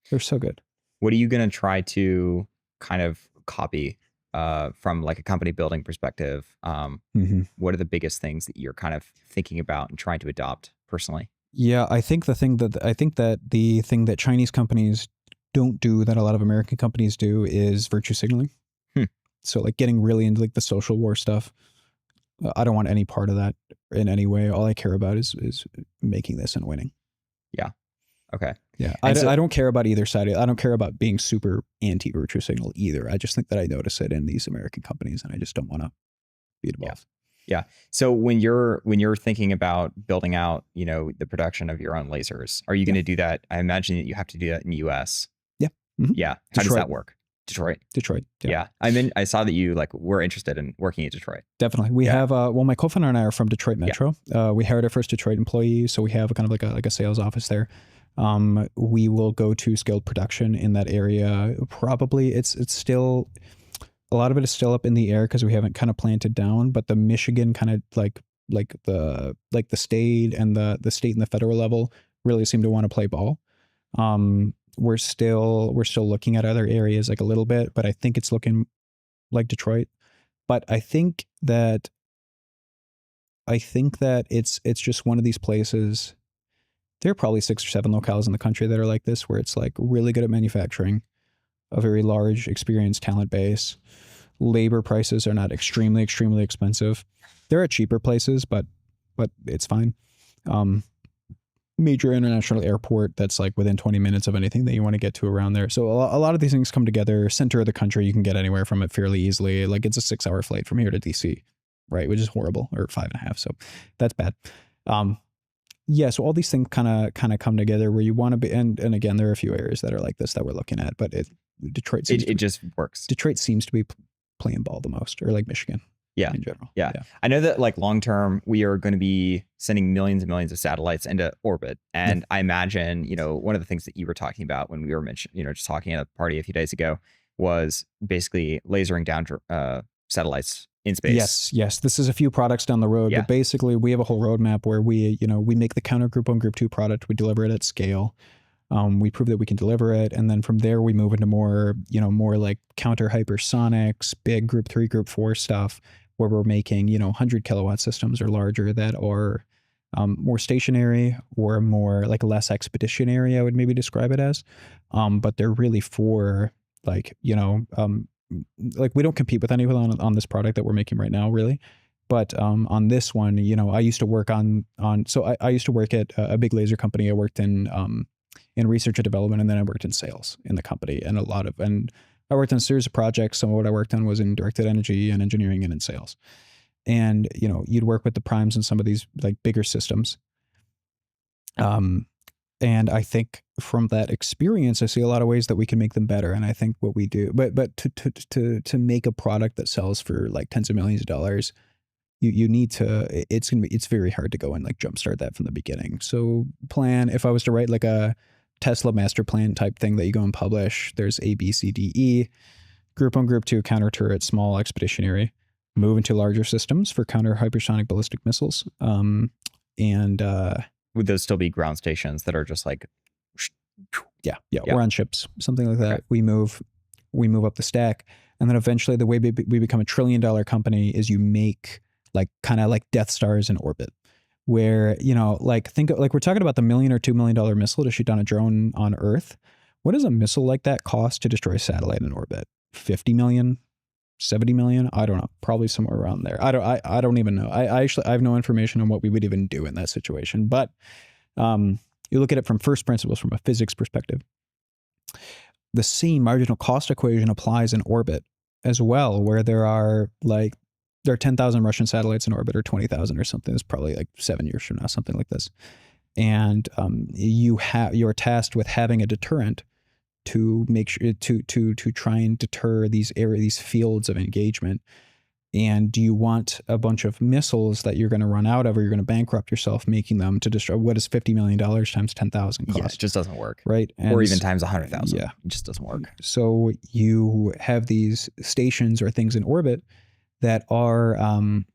They're so good. What are you going to try to kind of copy from like a company building perspective? What are the biggest things that you're kind of thinking about and trying to adopt personally? Yeah, I think the thing that Chinese companies don't do that a lot of American companies do is virtue signaling. So like getting really into like the social war stuff. I don't want any part of that in any way. All I care about is making this and winning. Yeah. Okay. Yeah. I don't care about either side. I don't care about being super anti virtue signal either. I just think that I notice it in these American companies, and I just don't want to be involved. Yeah. So when you're thinking about building out, the production of your own lasers, are you going to do that? I imagine that you have to do that in the US. Yeah. Yeah. How does that work? Detroit. Detroit. Yeah. I mean, I saw that you like were interested in working in Detroit. Definitely. We have, well, my co-founder and I are from Detroit Metro. We hired our first Detroit employee. So we have a kind of like a sales office there. We will go to scaled production in that area. Probably it's still, a lot of it is still up in the air because we haven't kind of planted down, but the Michigan kind of like the state and the state and the federal level really seem to want to play ball. We're still looking at other areas like a little bit, but I think it's looking like Detroit. But I think that it's just one of these places. There are probably 6 or 7 locales in the country that are like this, where it's like really good at manufacturing, a very large, experienced talent base. Labor prices are not extremely expensive. There are cheaper places, but it's fine. Major international airport that's like within 20 minutes of anything that you want to get to around there. So a lot of these things come together. Center of the country, you can get anywhere from it fairly easily. Like it's a 6-hour flight from here to DC, right? Which is horrible, or 5.5. So that's bad. Yeah. So all these things kind of come together where you want to be. And again, there are a few areas that are like this that we're looking at, but Detroit just works. Detroit seems to be playing ball the most, or like Michigan. Yeah. In general. Yeah. I know that like long term, we are going to be sending millions and millions of satellites into orbit. And I imagine, one of the things that you were talking about when we were just talking at a party a few days ago was basically lasering down satellites in space. Yes. This is a few products down the road, but basically we have a whole roadmap where we make the counter group 1, group 2 product. We deliver it at scale. We prove that we can deliver it. And then from there, we move into more like counter hypersonics, big group 3, group 4 stuff, where we're making, 100 kilowatt systems or larger that are more stationary or more like less expeditionary, I would maybe describe it as. But they're really for like, like we don't compete with anyone on this product that we're making right now, really. But on this one, I used to work I used to work at a big laser company. I worked in research and development, and then I worked in sales in the company, and I worked on a series of projects. Some of what I worked on was in directed energy and engineering and in sales. And, you'd work with the primes in some of these like bigger systems. And I think from that experience, I see a lot of ways that we can make them better. And I think what we do, but to make a product that sells for like tens of millions of dollars, you need to, it's very hard to go and like jumpstart that from the beginning. So if I was to write like a Tesla master plan type thing that you go and publish, there's A, B, C, D, E, group 1, group 2, counter turret, small expeditionary, move into larger systems for counter hypersonic ballistic missiles. Would those still be ground stations that are just like, yeah. Or on ships, something like that. Okay. We move up the stack. And then eventually the way we become $1 trillion company is you make like kind of like Death Stars in orbit, where, like think like we're talking about the $1 million or $2 million missile to shoot down a drone on Earth. What does a missile like that cost to destroy a satellite in orbit? 50 million, 70 million? I don't know. Probably somewhere around there. I don't even know. I have no information on what we would even do in that situation. But you look at it from first principles, from a physics perspective. The same marginal cost equation applies in orbit as well, where there are 10,000 Russian satellites in orbit, or 20,000 or something. It's probably like 7 years from now, something like this. And you're tasked with having a deterrent to make sure to try and deter these fields of engagement. And do you want a bunch of missiles that you're going to run out of, or you're going to bankrupt yourself making them to destroy? What is $50 million times 10,000 cost? Yeah, it just doesn't work. Right. Or even times 100,000. Yeah. It just doesn't work. So you have these stations or things in orbit that are,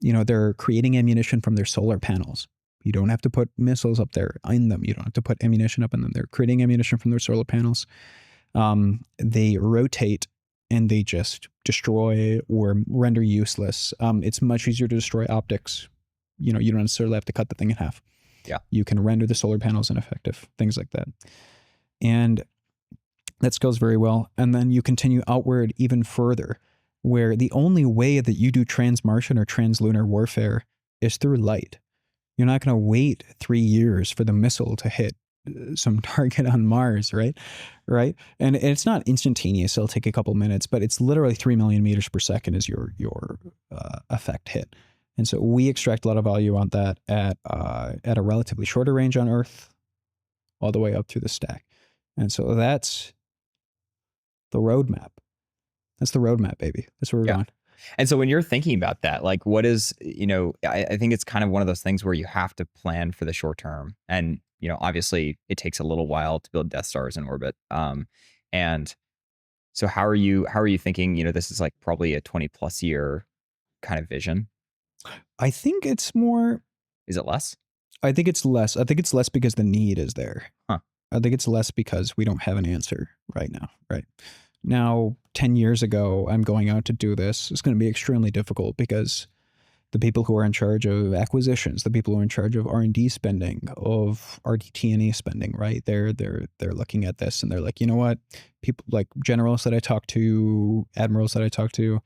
they're creating ammunition from their solar panels. You don't have to put missiles up there in them. You don't have to put ammunition up in them. They're creating ammunition from their solar panels. They rotate and they just destroy or render useless. It's much easier to destroy optics. You don't necessarily have to cut the thing in half. Yeah. You can render the solar panels ineffective, things like that. And that scales very well. And then you continue outward even further, where the only way that you do trans-Martian or trans-lunar warfare is through light. You're not going to wait 3 years for the missile to hit some target on Mars, right? And it's not instantaneous. It'll take a couple minutes, but it's literally 3 million meters per second is your effect hit. And so we extract a lot of value on that at a relatively shorter range on Earth, all the way up through the stack. And so that's the roadmap. That's the roadmap, baby. That's where we're Yeah. going. And so when you're thinking about that, like what is, I think it's kind of one of those things where you have to plan for the short term. And, obviously it takes a little while to build Death Stars in orbit. And so how are you thinking, this is like probably a 20 plus year kind of vision? I think it's more. Is it less? I think it's less. I think it's less because the need is there. Huh. I think it's less because we don't have an answer right now. Right now, 10 years ago, I'm going out to do this. It's going to be extremely difficult because the people who are in charge of acquisitions, the people who are in charge of R&D spending, of RDT&E spending, right? They're looking at this and they're like, you know what? People like generals that I talk to, admirals that I talk to,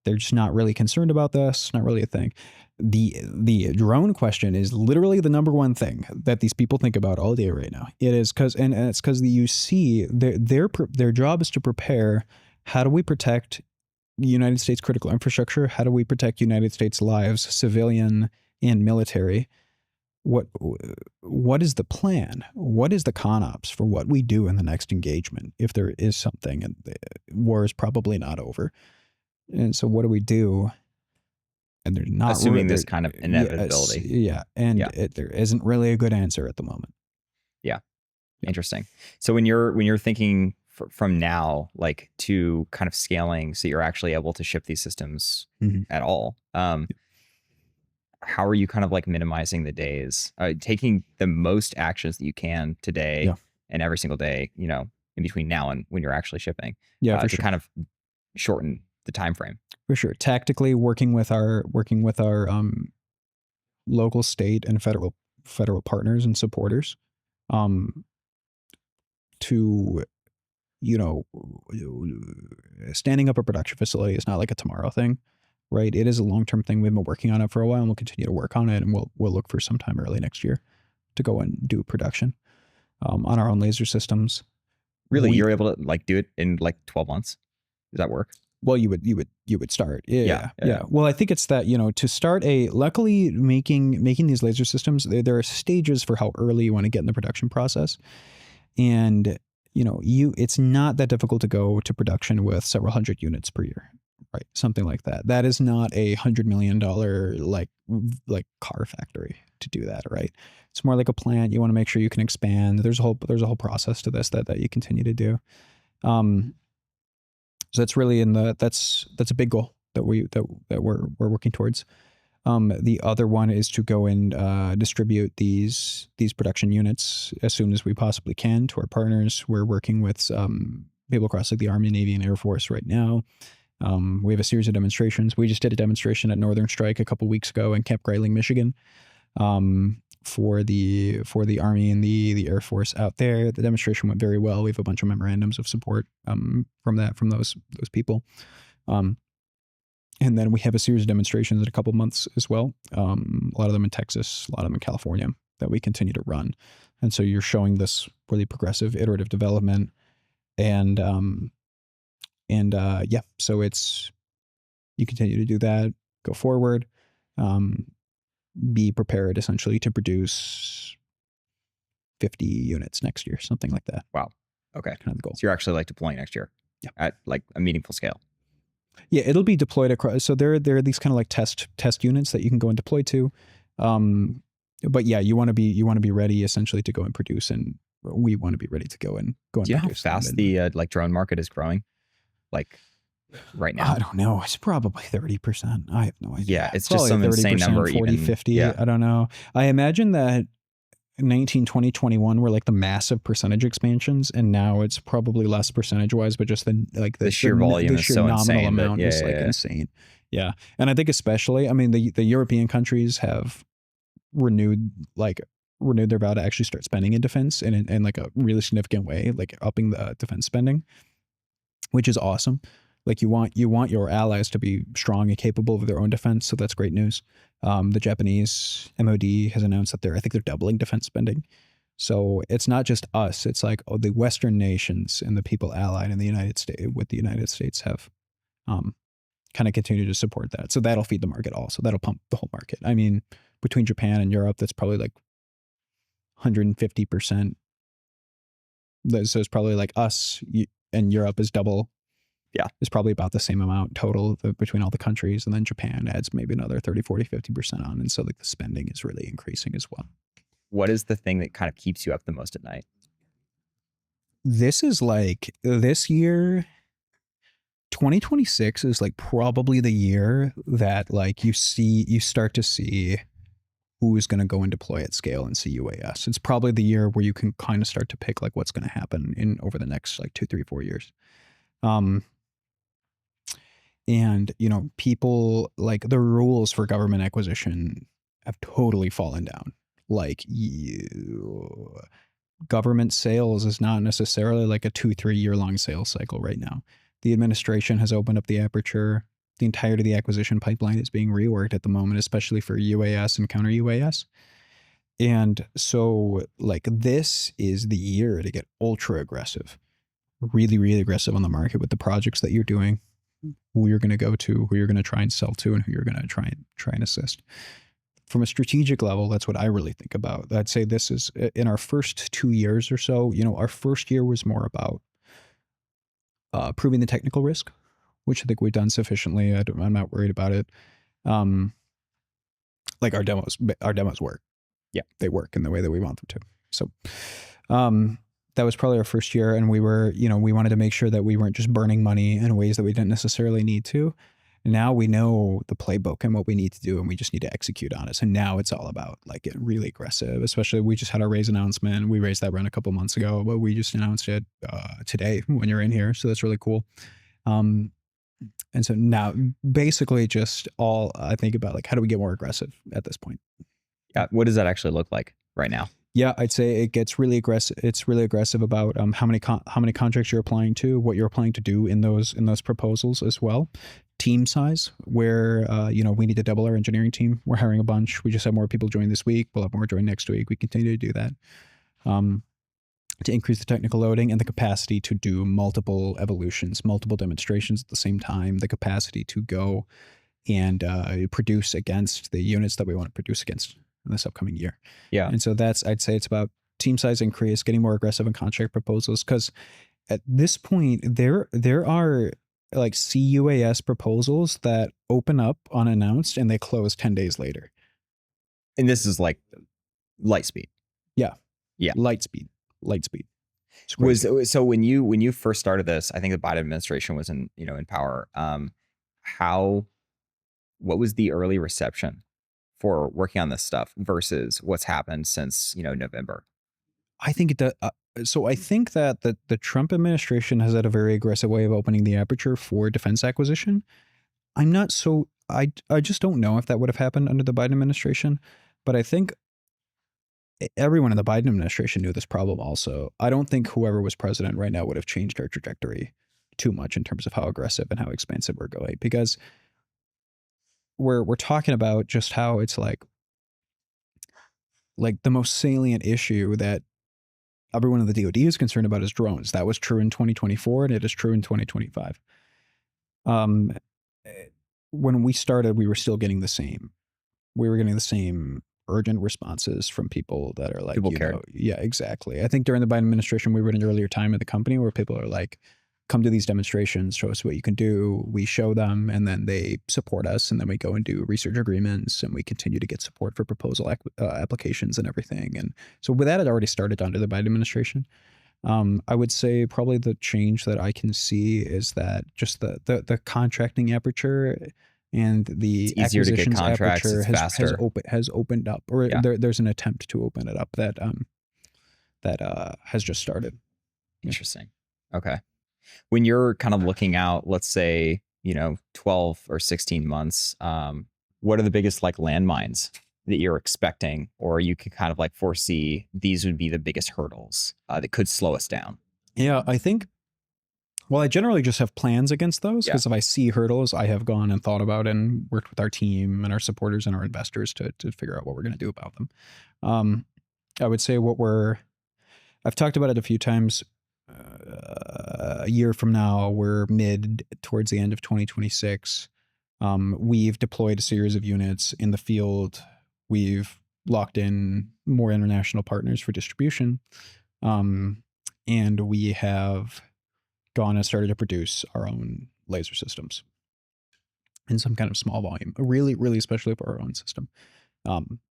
they're just not really concerned about this. Not really a thing. The drone question is literally the number one thing that these people think about all day right now. It is because and it's because you see their job is to prepare. How do we protect United States critical infrastructure? How do we protect United States lives, civilian and military? What is the plan? What is the ConOps for what we do in the next engagement if there is something? And the war is probably not over. And so what do we do? And they're not assuming this kind of inevitability. Yeah. And there isn't really a good answer at the moment. Yeah. Interesting. So when you're thinking from now, like to kind of scaling, so you're actually able to ship these systems at all, how are you kind of like minimizing the days, taking the most actions that you can today and every single day, in between now and when you're actually shipping, to kind of shorten the time frame? For sure. Tactically working with our local, state, and federal partners and supporters, to standing up a production facility is not like a tomorrow thing, right? It is a long-term thing. We've been working on it for a while, and we'll continue to work on it, and we'll look for some time early next year to go and do production on our own laser systems. Really, you're able to like do it in like 12 months? Does that work? Well, you would start. Yeah. Well, I think it's that, to start luckily making these laser systems, there are stages for how early you want to get in the production process. And, it's not that difficult to go to production with several hundred units per year, right? Something like that. That is not $100 million like car factory to do that, right? It's more like a plant. You want to make sure you can expand. There's a whole process to this that you continue to do. So that's really that's a big goal that we're working towards. The other one is to go and distribute these production units as soon as we possibly can to our partners. We're working with people across like the Army, Navy, and Air Force right now. We have a series of demonstrations. We just did a demonstration at Northern Strike a couple weeks ago in Camp Greiling, Michigan, for the Army and the Air Force out there. The demonstration went very well. We have a bunch of memorandums of support from those people. And then we have a series of demonstrations in a couple months as well. A lot of them in Texas, a lot of them in California, that we continue to run. And so you're showing this really progressive, iterative development. And so you continue to do that, go forward, be prepared essentially to produce 50 units next year, something like that. Wow. Okay. Kind of the goal. So you're actually like deploying next year at like a meaningful scale. Yeah, it'll be deployed across. So there are these kind of like test units that you can go and deploy to. But yeah, you want to be ready essentially to go and produce, and we want to be ready to go and Do you know how fast the like drone market is growing? Like right now? I don't know. It's probably 30%. I have no idea. Yeah, it's just some insane number. 40, 50. I don't know. I imagine that 19, 20, 21 were like the massive percentage expansions, and now it's probably less percentage wise, but just the sheer volume is so nominal insane. Amount is insane. Yeah. And I think especially, I mean, the European countries have renewed their vow to actually start spending in defense in like a really significant way, like upping the defense spending, which is awesome. Like you want your allies to be strong and capable of their own defense. So that's great news. The Japanese MOD has announced that I think they're doubling defense spending. So it's not just us. It's like, the Western nations and the people allied in the United States have kind of continued to support that. So that'll feed the market also. That'll pump the whole market. I mean, between Japan and Europe, that's probably like 150%. So it's probably like us and Europe is double Yeah. It's probably about the same amount total between all the countries. And then Japan adds maybe another 30, 40, 50% on. And so like the spending is really increasing as well. What is the thing that kind of keeps you up the most at night? This is like this year, 2026 is like probably the year that like you start to see who is going to go and deploy at scale in CUAS. It's probably the year where you can kind of start to pick like what's going to happen in over the next like 2, 3, 4 years. And you know, people like the rules for government acquisition have totally fallen down. Like government sales is not necessarily like a 2, 3 year long sales cycle right now. The administration has opened up the aperture. The entirety of the acquisition pipeline is being reworked at the moment, especially for UAS and counter UAS. And so like this is the year to get ultra aggressive, really, really aggressive on the market with the projects that you're doing, who you're going to go to, who you're going to try and sell to, and who you're going to try and assist. From a strategic level, that's what I really think about. I'd say this is in our first 2 years or so, you know, our first year was more about proving the technical risk, which I think we've done sufficiently. I'm not worried about it. Like our demos work. Yeah, they work in the way that we want them to. So that was probably our first year. And we were, you know, we wanted to make sure that we weren't just burning money in ways that we didn't necessarily need to. Now we know the playbook and what we need to do, and we just need to execute on it. So now it's all about like getting really aggressive, especially we just had our raise announcement. We raised that round a couple months ago, but we just announced it today when you're in here. So that's really cool. And so now basically just all I think about like, how do we get more aggressive at this point? Yeah. What does that actually look like right now? Yeah, I'd say it gets really aggressive. It's really aggressive about how many contracts you're applying to, what you're applying to do in those proposals as well. Team size, where you know, we need to double our engineering team. We're hiring a bunch. We just have more people join this week. We'll have more join next week. We continue to do that to increase the technical loading and the capacity to do multiple evolutions, multiple demonstrations at the same time. The capacity to go and produce against the units that we want to produce against in this upcoming year. Yeah. And so that's, I'd say it's about team size increase, getting more aggressive in contract proposals. Cause at this point there are like CUAS proposals that open up unannounced and they close 10 days later. And this is like light speed. Yeah. Yeah. Light speed. So when you first started this, I think the Biden administration was in power. What was the early reception for working on this stuff versus what's happened since, November? I think so I think that the Trump administration has had a very aggressive way of opening the aperture for defense acquisition. I'm not so, I just don't know if that would have happened under the Biden administration, but I think everyone in the Biden administration knew this problem also. I don't think whoever was president right now would have changed our trajectory too much in terms of how aggressive and how expansive we're going, because we're talking about just how it's like the most salient issue that everyone in the DoD is concerned about is drones. That was true in 2024 and it is true in 2025. When we started, we were still getting the same. We were getting the same urgent responses from people that are like, people cared. Yeah, exactly. I think during the Biden administration, we were in an earlier time in the company where people are like, come to these demonstrations, show us what you can do. We show them and then they support us. And then we go and do research agreements and we continue to get support for proposal applications and everything. And so with that, it already started under the Biden administration. I would say probably the change that I can see is that just the contracting aperture and the acquisitions aperture has opened up, or there's an attempt to open it up that has just started. Interesting. Okay. When you're kind of looking out, let's say, 12 or 16 months, what are the biggest like landmines that you're expecting, or you could kind of like foresee these would be the biggest hurdles that could slow us down? Yeah, I think, well, I generally just have plans against those, because if I see hurdles, I have gone and thought about and worked with our team and our supporters and our investors to figure out what we're going to do about them. I would say I've talked about it a few times. A year from now, we're towards the end of 2026. We've deployed a series of units in the field. We've locked in more international partners for distribution. And we have gone and started to produce our own laser systems in some kind of small volume, really, really especially for our own system.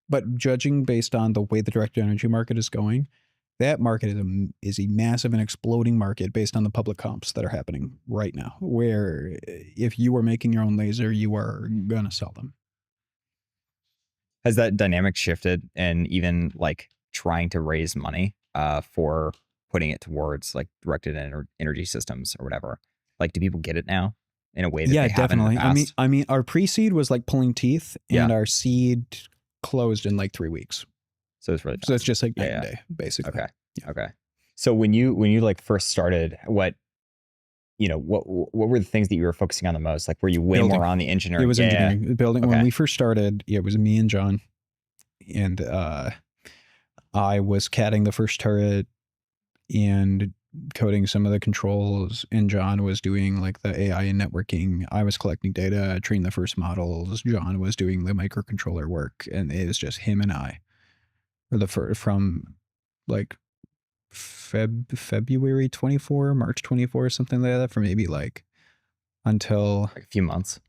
But judging based on the way the directed energy market is going, that market is a massive and exploding market based on the public comps that are happening right now, where if you are making your own laser, you are going to sell them. Has that dynamic shifted, and even like trying to raise money for putting it towards like directed energy systems or whatever? Like, do people get it now in a way that they haven't in the definitely. past? I mean, our pre-seed was like pulling teeth, and Yeah. our seed closed in like 3 weeks. So it's really So it's fast. just like night and day, basically. Okay. Yeah. Okay. So when you like first started, what were the things that you were focusing on the most? Like, were you way Building. more on the engineering? It was engineering. Building. Okay. When we first started, it was me and John, and I was catting the first turret and coding some of the controls, and John was doing like the AI and networking. I was collecting data, training the first models. John was doing the microcontroller work, and it was just him and I from like February 24, March 24, something like that, for maybe like until like a few months.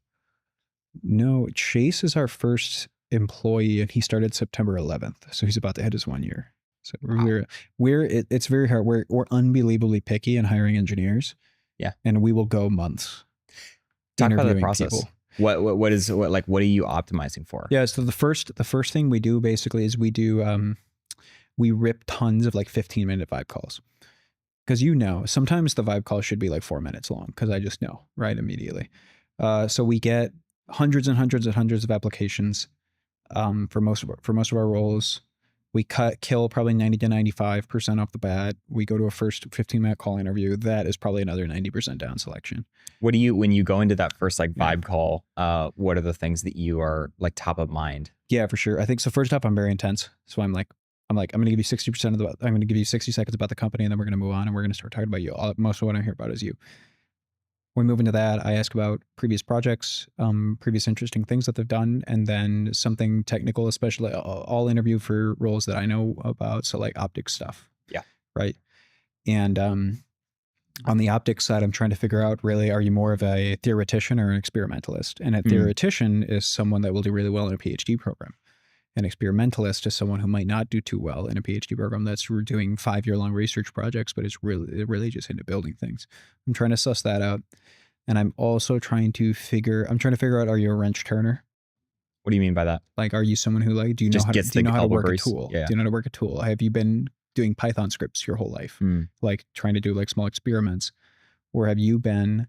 No, Chase is our first employee, and he started September 11th, so he's about to hit his 1 year. So Wow. it's very hard. We're unbelievably picky in hiring engineers. Yeah, and we will go months talk about the interviewing process. people. What are you optimizing for? Yeah, so the first thing we do basically is we rip tons of like 15-minute vibe calls, because sometimes the vibe call should be like 4 minutes long, because I just know right immediately. So we get hundreds and hundreds and hundreds of applications for most of our roles. We kill probably 90 to 95% off the bat. We go to a first 15-minute call interview. That is probably another 90% down selection. What do you, when you go into that first like vibe call, what are the things that you are like top of mind? Yeah, for sure. I think so. First off, I'm very intense. So I'm going to give you 60% I'm going to give you 60 seconds about the company, and then we're going to move on, and we're going to start talking about you. Most of what I hear about is you. When we move into that, I ask about previous projects, previous interesting things that they've done, and then something technical, especially I'll interview for roles that I know about. So like optics stuff. Yeah. Right. And on the optics side, I'm trying to figure out, really, are you more of a theoretician or an experimentalist? And a theoretician is someone that will do really well in a PhD program. An experimentalist is someone who might not do too well in a PhD program that's doing 5-year-long research projects, but is really just into building things. I'm trying to suss that out. And I'm also trying to figure out, are you a wrench turner? What do you mean by that? Like, are you someone who do you know how to work a tool? Yeah. Do you know how to work a tool? Have you been doing Python scripts your whole life? Like trying to do like small experiments? Or have you been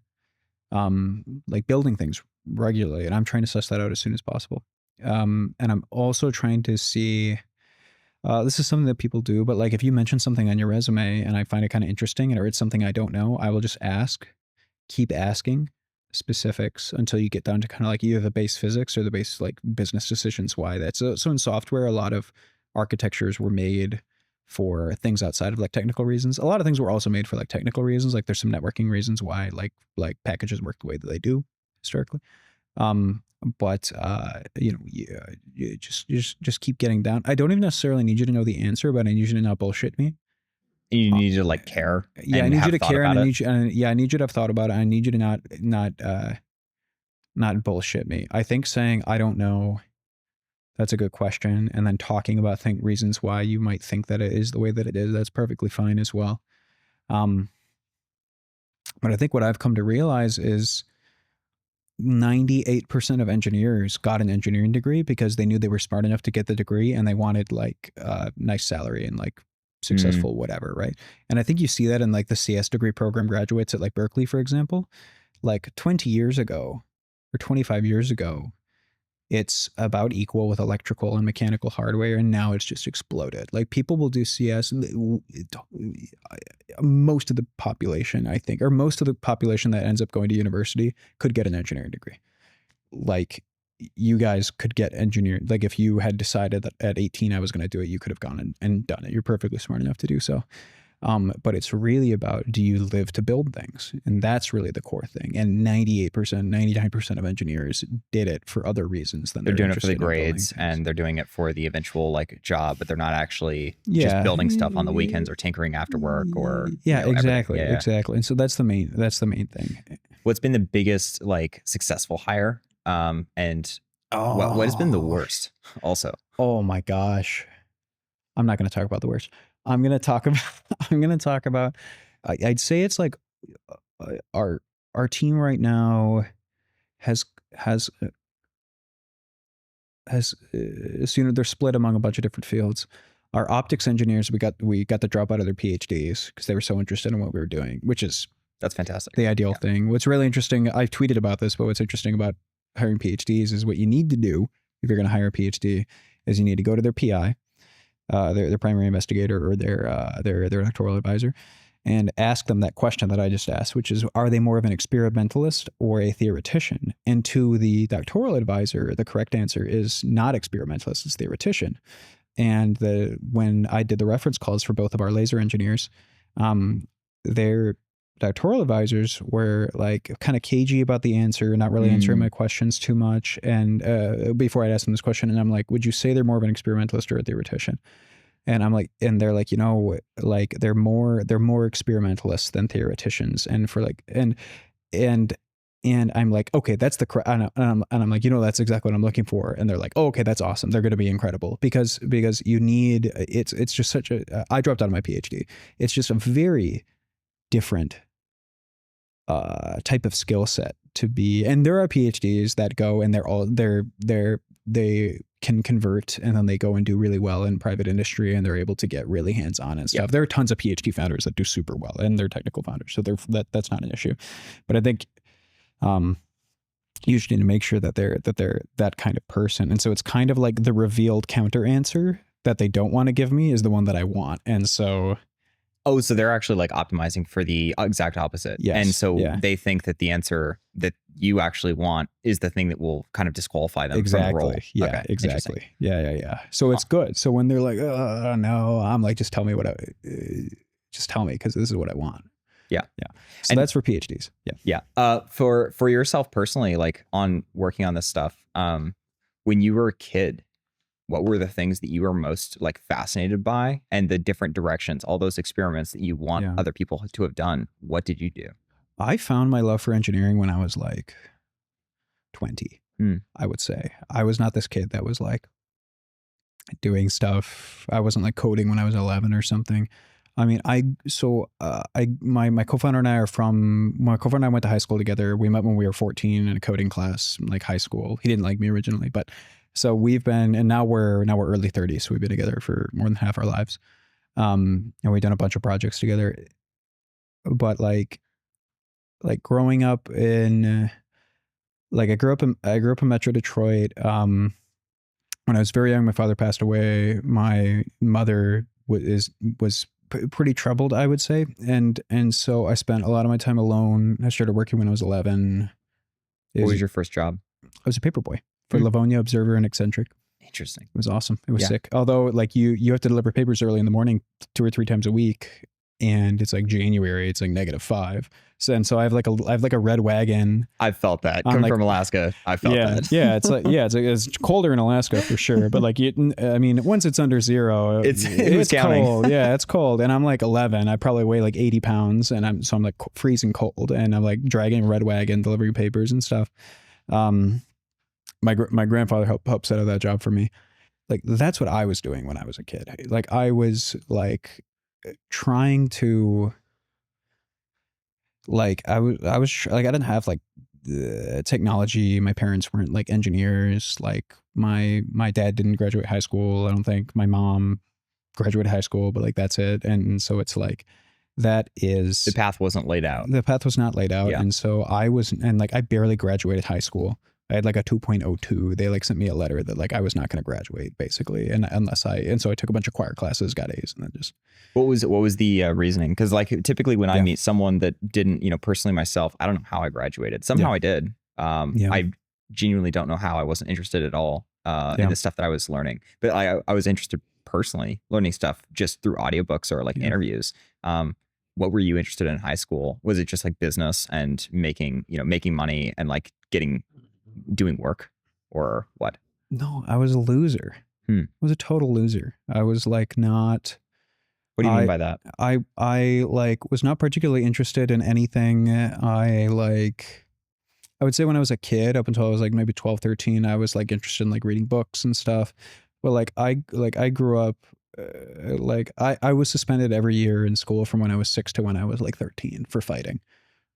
like building things regularly? And I'm trying to suss that out as soon as possible. And I'm also trying to see, this is something that people do, but like if you mention something on your resume and I find it kind of interesting, or it's something I don't know, I will just keep asking specifics until you get down to kind of like either the base physics or the base like business decisions why that's. So in software, a lot of architectures were made for things outside of like technical reasons. A lot of things were also made for like technical reasons. Like there's some networking reasons why like packages work the way that they do historically. But you just keep getting down. I don't even necessarily need you to know the answer, but I need you to not bullshit me. You need to like care. Yeah, I need you to care, and I need you to have thought about it. I need you to not bullshit me. I think saying I don't know, that's a good question, and then talking about reasons why you might think that it is the way that it is, that's perfectly fine as well. But I think what I've come to realize is 98% of engineers got an engineering degree because they knew they were smart enough to get the degree, and they wanted like a nice salary and like successful whatever, right? And I think you see that in like the CS degree program graduates at like Berkeley, for example. Like 20 years ago or 25 years ago, it's about equal with electrical and mechanical hardware, and now it's just exploded. Like people will do CS, most of the population, I think, or most of the population that ends up going to university could get an engineering degree. Like you guys could get engineering. Like if you had decided that at 18 I was going to do it, you could have gone and done it. You're perfectly smart enough to do so. But it's really about, do you live to build things? And that's really the core thing. And 98%, 99% of engineers did it for other reasons than They're doing it for the interested in building grades, things. and they're doing it for the eventual like job, but they're not actually just Yeah. building stuff on the weekends or tinkering after work or Yeah, you know, every day. exactly. Yeah. Exactly. And so that's the main thing. What's been the biggest like successful hire? And what has been the worst also? Oh my gosh. I'm not going to talk about the worst. I'm going to talk about, I'm going to talk about, I'd say it's like our team right now has they're split among a bunch of different fields. Our optics engineers, we got to drop out of their PhDs because they were so interested in what we were doing, which is That's fantastic. the ideal thing. What's really interesting, I've tweeted about this, but what's interesting about hiring PhDs is what you need to do if you're going to hire a PhD is you need to go to their PI, their primary investigator, or their doctoral advisor, and ask them that question that I just asked, which is, are they more of an experimentalist or a theoretician? And to the doctoral advisor, the correct answer is not experimentalist, it's theoretician. And when I did the reference calls for both of our laser engineers, their doctoral advisors were like kind of cagey about the answer, not really answering my questions too much. And before I'd ask them this question, and I'm like, would you say they're more of an experimentalist or a theoretician? And I'm like, and they're like, like they're more experimentalists than theoreticians. And for like, and I'm like, okay, that's the correct, and I'm like, that's exactly what I'm looking for. And they're like, oh, okay, that's awesome. They're going to be incredible because you need, it's just such a, I dropped out of my PhD. It's just a very different type of skill set to be. And there are PhDs that go and they can convert, and then they go and do really well in private industry, and they're able to get really hands-on and stuff. Yep. There are tons of PhD founders that do super well, and they're technical founders, so that's not an issue. But I think you just need to make sure that they're that kind of person. And so it's kind of like the revealed counter answer that they don't want to give me is the one that I want. And so so they're actually like optimizing for the exact opposite. Yes. And so they think that the answer that you actually want is the thing that will kind of disqualify them from the role. Yeah, okay. Exactly. Yeah. So it's good. So when they're like, oh, no, I'm like, just tell me just tell me, because this is what I want. Yeah. So that's for PhDs. Yeah. For yourself personally, like on working on this stuff, when you were a kid, what were the things that you were most like fascinated by, and the different directions, all those experiments that you want other people to have done? What did you do? I found my love for engineering when I was like 20, I would say. I was not this kid that was like doing stuff. I wasn't like coding when I was 11 or something. I mean, my co-founder and I my co-founder and I went to high school together. We met when we were 14 in a coding class, like high school. He didn't like me originally, but so and now we're early 30s. So we've been together for more than half our lives. And we've done a bunch of projects together. But like growing up in, like I grew up in Metro Detroit. When I was very young, my father passed away. My mother was pretty troubled, I would say. And so I spent a lot of my time alone. I started working when I was 11. What was your first job? I was a paperboy for Livonia, Observer, and Eccentric. Interesting. It was awesome. It was sick. Although like you have to deliver papers early in the morning 2 or 3 times a week, and it's like January, it's like -5. So I have like a red wagon. I felt that coming from Alaska. I felt that. Yeah. It's colder in Alaska for sure. But like, once it's under 0, it's cold. Yeah, it's cold. And I'm like 11. I probably weigh like 80 pounds, and I'm like freezing cold, and I'm like dragging a red wagon, delivering papers and stuff. My grandfather helped set up that job for me. Like that's what I was doing when I was a kid. Like I was like trying to, like I didn't have like the technology. My parents weren't like engineers. Like my dad didn't graduate high school, I don't think. My mom graduated high school, but like that's it. And so it's like, that is, the path wasn't laid out. The path was not laid out. Yeah. And so I barely graduated high school. I had like a 2.02. They like sent me a letter that like I was not going to graduate basically. And so I took a bunch of choir classes, got A's, and then just. What was the reasoning? Cause like typically when I meet someone that didn't, personally myself, I don't know how I graduated. Somehow I did. I genuinely don't know how. I wasn't interested at all in the stuff that I was learning, but I was interested personally learning stuff just through audiobooks or like interviews. What were you interested in high school? Was it just like business and making money and like doing work, or what? No, I was a loser. I was a total loser. I was like not. What do you mean by that? I like was not particularly interested in anything. I would say when I was a kid, up until I was like maybe 12, 13, I was like interested in like reading books and stuff. But I grew up I was suspended every year in school from when I was 6 to when I was like 13 for fighting.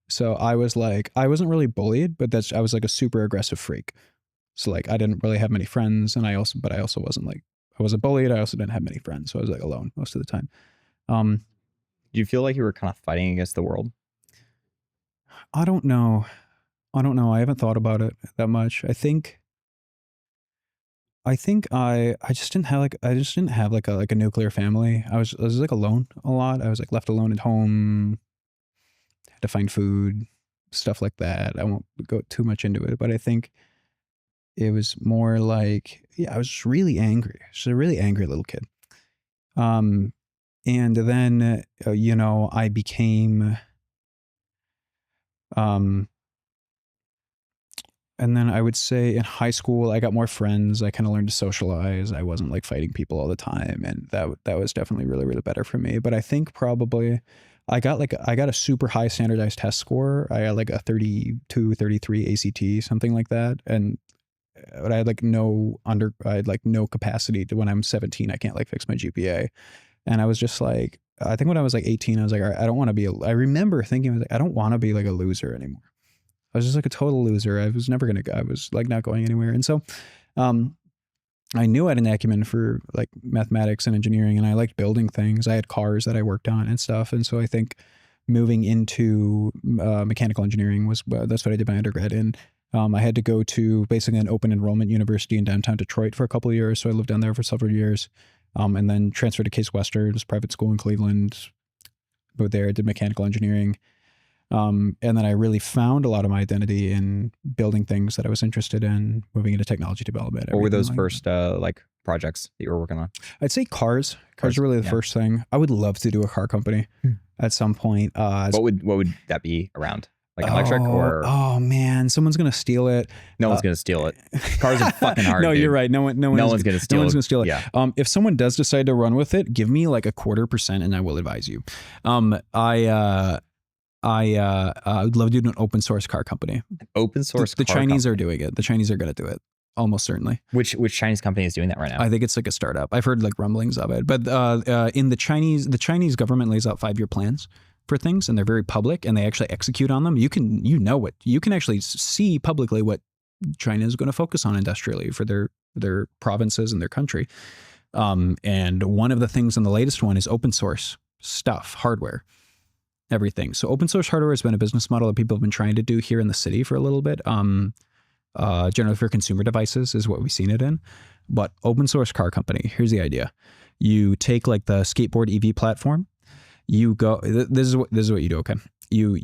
So I was like, I wasn't really bullied, but I was like a super aggressive freak. So like I didn't really have many friends, and I also wasn't like, I wasn't bullied. I also didn't have many friends, so I was like alone most of the time. Do you feel like you were kind of fighting against the world? I don't know. I haven't thought about it that much. I think I just didn't have like a nuclear family. I was like alone a lot. I was like left alone at home, had to find food, stuff like that. I won't go too much into it, but I think it was more like, I was just really angry. Just a really angry little kid. And then I became and then I would say in high school, I got more friends. I kind of learned to socialize. I wasn't like fighting people all the time. And that was definitely really, really better for me. But I think probably I got a super high standardized test score. I had like a 32, 33 ACT, something like that. And but I had like no capacity to, when I'm 17, I can't like fix my GPA. And I was just like, I think when I was like 18, I was like, all right, I don't want to be, I remember thinking, I was like, I don't want to be like a loser anymore. I was just like a total loser. I was never going to go. I was like not going anywhere. And so I knew I had an acumen for like mathematics and engineering, and I liked building things. I had cars that I worked on and stuff. And so I think moving into mechanical engineering that's what I did my undergrad in. I had to go to basically an open enrollment university in downtown Detroit for a couple of years. So I lived down there for several years, and then transferred to Case Western, this private school in Cleveland. Moved there, did mechanical engineering. And then I really found a lot of my identity in building things that I was interested in, moving into technology development. What were those first like projects that you were working on? I'd say cars. Cars are really the first thing. I would love to do a car company at some point. What would that be around? Like electric or? Oh man, someone's gonna steal it. No one's gonna steal it. Cars are fucking hard. No, dude. You're right. No one's gonna steal it. No one's gonna steal it. Yeah. If someone does decide to run with it, give me like 0.25%, and I will advise you. I would love to do an open source car company. An open source. The Chinese are doing it. The Chinese are going to do it. Almost certainly. Which Chinese company is doing that right now? I think it's like a startup. I've heard like rumblings of it. But in the Chinese government lays out 5-year plans for things, and they're very public, and they actually execute on them. You can actually see publicly what China is going to focus on industrially for their provinces and their country. And one of the things in the latest one is open source stuff, hardware, everything. So open source hardware has been a business model that people have been trying to do here in the city for a little bit. Generally for consumer devices is what we've seen it in. But open source car company, here's the idea. You take like the skateboard EV platform, you go, this is what you do, okay? You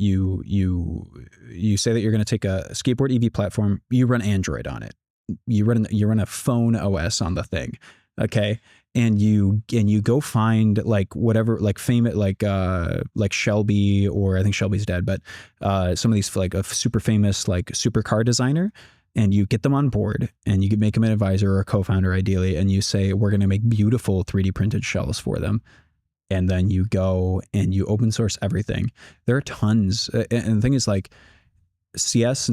say that you're going to take a skateboard EV platform, you run Android on it. You run a phone OS on the thing, okay? And you go find like whatever, like famous, like Shelby, or I think Shelby's dead, but some of these like a super famous like supercar designer, and you get them on board, and you can make them an advisor or a co-founder ideally, and you say, we're going to make beautiful 3D printed shells for them. And then you go and you open source everything. There are tons. And the thing is like CS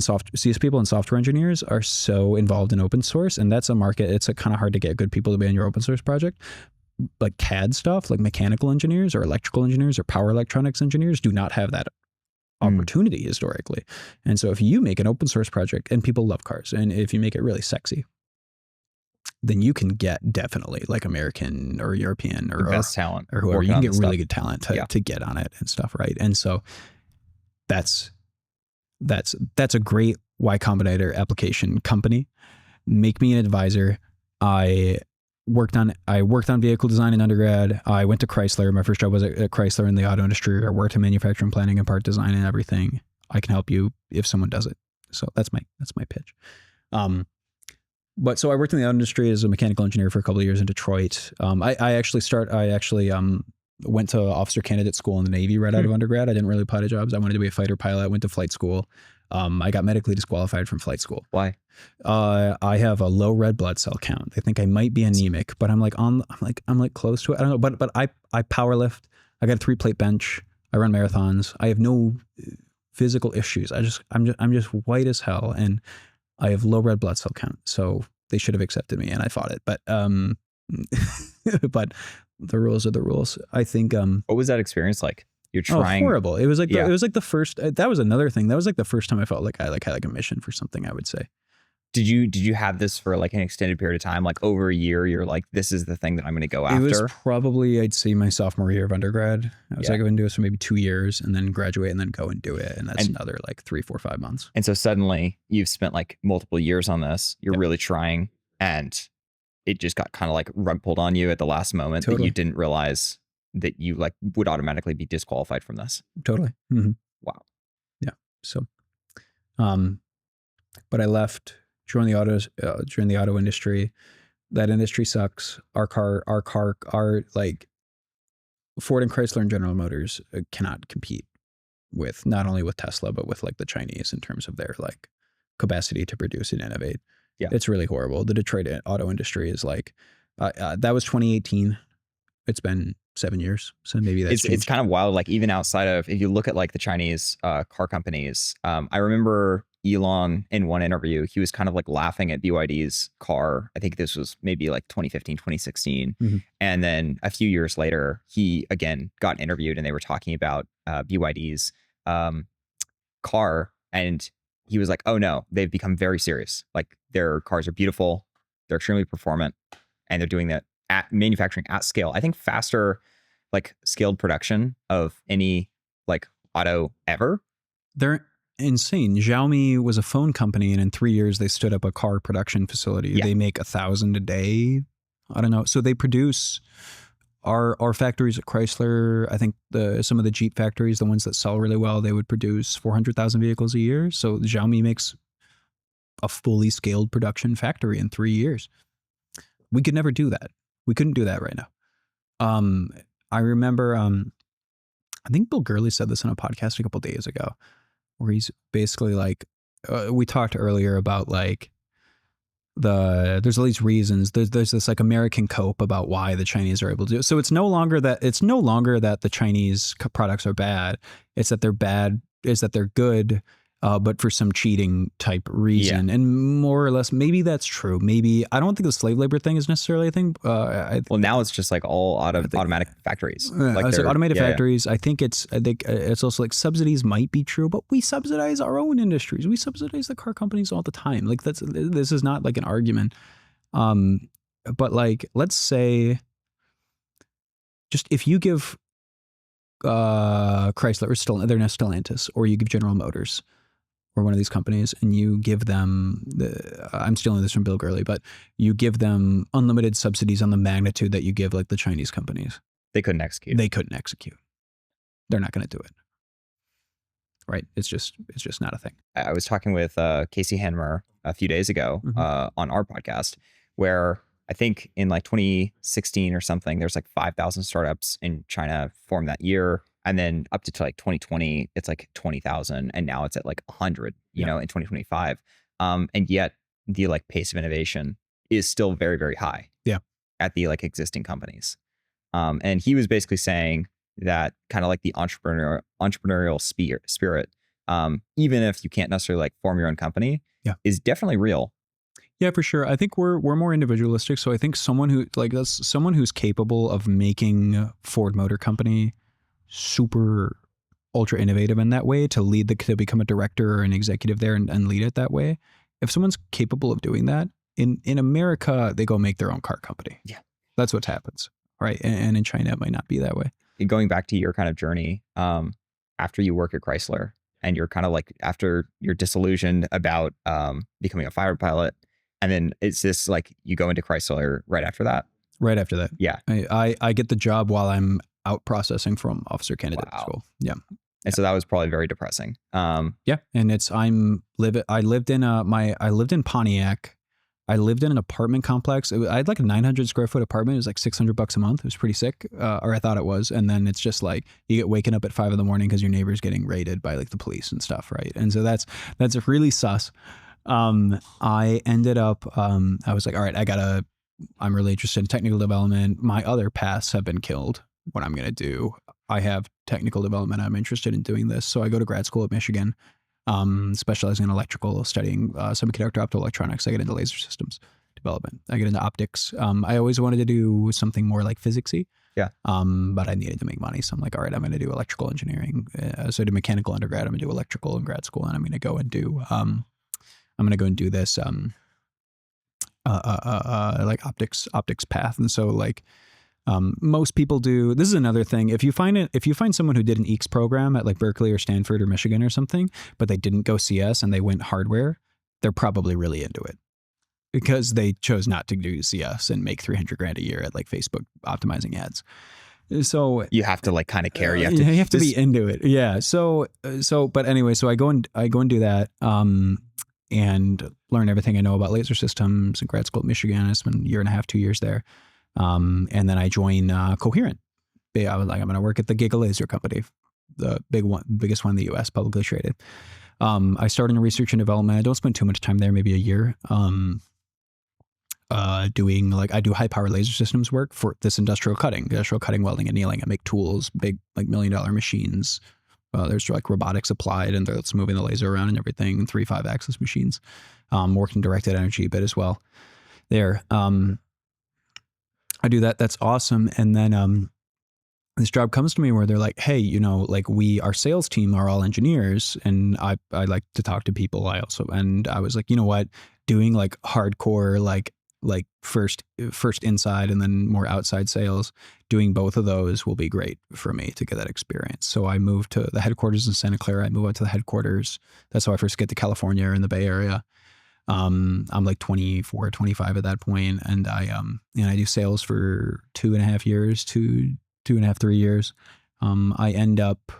people and software engineers are so involved in open source, and that's a market. It's kind of hard to get good people to be on your open source project. Like CAD stuff, like mechanical engineers or electrical engineers or power electronics engineers do not have that opportunity historically. And so if you make an open source project, and people love cars, and if you make it really sexy, then you can get definitely like American or European or best talent or whoever. You can get really good talent to get on it and stuff, right? And so that's a great Y Combinator application company. Make me an advisor. I worked on vehicle design in undergrad. I went to Chrysler. My first job was at Chrysler in the auto industry. I worked in manufacturing planning and part design and everything. I can help you if someone does it. So that's my pitch. But so I worked in the auto industry as a mechanical engineer for a couple of years in Detroit. I actually went to officer candidate school in the Navy right out of undergrad. I didn't really apply to jobs. I wanted to be a fighter pilot. I went to flight school. I got medically disqualified from flight school. Why? I have a low red blood cell count. They think I might be anemic, but I'm like close to it. I don't know, but I power lift. I got a 3-plate bench. I run marathons. I have no physical issues. I'm just white as hell, and I have low red blood cell count. So they should have accepted me, and I fought it. But but the rules are the rules. I think. What was that experience like? You're trying. Oh, horrible. It was like it was like the first. That was another thing. That was like the first time I felt like I had like a mission for something, I would say. Did you have this for like an extended period of time, like over a year? You're like, this is the thing that I'm going to go after. It was probably, I'd say, my sophomore year of undergrad. I was like, I'm going to do this for maybe 2 years and then graduate and then go and do it. And that's another like 3, 4, 5 months. And so suddenly you've spent like multiple years on this. You're really trying, and it just got kind of like rug pulled on you at the last moment that you didn't realize that you like would automatically be disqualified from this. Totally. Mm-hmm. Wow. Yeah. So, but I left. Joined the auto industry. That industry sucks. Our like Ford and Chrysler and General Motors cannot compete with not only with Tesla, but with like the Chinese in terms of their like capacity to produce and innovate. Yeah. It's really horrible. The Detroit auto industry is like, that was 2018. It's been 7 years. So maybe it's kind of wild. Like even outside of, if you look at like the Chinese car companies, I remember Elon in one interview, he was kind of like laughing at BYD's car. I think this was maybe like 2015, 2016. Mm-hmm. And then a few years later, he again got interviewed and they were talking about BYD's car. And he was like, oh no, they've become very serious. Like their cars are beautiful. They're extremely performant. And they're doing that at manufacturing at scale. I think faster, like scaled production of any like auto ever. They're insane. Xiaomi was a phone company, and in 3 years they stood up a car production facility. Yeah. They make 1,000 a day. I don't know. So they produce our factories at Chrysler. I think some of the Jeep factories, the ones that sell really well, they would produce 400,000 vehicles a year. So Xiaomi makes a fully scaled production factory in 3 years. We could never do that. We couldn't do that right now. I remember, I think Bill Gurley said this on a podcast a couple of days ago, where he's basically like, we talked earlier about like there's all these reasons. There's this like American cope about why the Chinese are able to do it. So it's no longer that the Chinese products are bad. It's that they're bad. Is that they're good, but for some cheating type reason. Yeah. And more or less, maybe that's true. Maybe I don't think the slave labor thing is necessarily a thing. Well, now it's just like all automatic factories. Like automated factories. Yeah. I think it's also like subsidies might be true, but we subsidize our own industries. We subsidize the car companies all the time. Like this is not like an argument. But like, let's say just if you give Chrysler or they're now Stellantis, or you give General Motors or one of these companies, and you give them I'm stealing this from Bill Gurley, but you give them unlimited subsidies on the magnitude that you give like the Chinese companies. They couldn't execute. They're not going to do it. Right. It's just not a thing. I was talking with Casey Hanmer a few days ago on our podcast, where I think in like 2016 or something, there's like 5,000 startups in China formed that year. And then up to like 2020, it's like 20,000. And now it's at like 100, you know, in 2025. And yet the like pace of innovation is still very, very high at the like existing companies. And he was basically saying that kind of like the entrepreneurial spirit, even if you can't necessarily like form your own company, is definitely real. Yeah, for sure. I think we're more individualistic. So I think someone who's capable of making Ford Motor Company super ultra innovative in that way, to become a director or an executive there and lead it that way. If someone's capable of doing that in America, they go make their own car company. Yeah, that's what happens, right? And in China, it might not be that way. Going back to your kind of journey, after you work at Chrysler and you're kind of like after you're disillusioned about becoming a fighter pilot. And then it's this like you go into Chrysler right after that? Right after that. Yeah. I get the job while I'm out processing from officer candidate school. Yeah. And so that was probably very depressing. Yeah. And I lived in Pontiac I lived in an apartment complex. I had like a 900 square foot apartment. It was like $600 a month. It was pretty sick, or I thought it was. And then it's just like you get waking up at 5 a.m. because your neighbor's getting raided by like the police and stuff, right? And so that's really sus. I ended up, I was like, all right, I'm really interested in technical development. My other paths have been killed. What I'm going to do, I have technical development. I'm interested in doing this. So I go to grad school at Michigan, specializing in electrical, studying semiconductor optoelectronics. I get into laser systems development. I get into optics. I always wanted to do something more like physicsy. Yeah. But I needed to make money. So I'm like, all right, I'm going to do electrical engineering. So I did mechanical undergrad. I'm going to do electrical in grad school, and I'm going to go and do this like optics path. And so like most people do. This is another thing. If you find someone who did an EECS program at like Berkeley or Stanford or Michigan or something, but they didn't go CS and they went hardware, they're probably really into it because they chose not to do CS and make $300,000 a year at like Facebook optimizing ads. So you have to like kind of care. You have to be into it. Yeah. So but anyway, so I go and do that. And learn everything I know about laser systems in grad school at Michigan. I spent a year and a half, 2 years there. And then I joined Coherent. I was like, I'm going to work at the Giga Laser Company, the biggest one in the US, publicly traded. I started in research and development. I don't spend too much time there, maybe a year. I do high power laser systems work for this industrial cutting, welding, and annealing. I make tools, big like $1 million machines. There's like robotics applied, and that's moving the laser around and everything. 3-5 axis machines, working directed energy bit as well. There, I do that. That's awesome. And then this job comes to me where they're like, hey, like our sales team are all engineers, and I like to talk to people. I was like, you know what, doing like hardcore like first inside and then more outside sales, doing both of those will be great for me to get that experience. So I moved to the headquarters in Santa Clara. I moved out to the headquarters. That's how I first get to California or in the Bay Area. I'm like 24, 25 at that point. And I do sales for 2.5 years, 3 years. I end up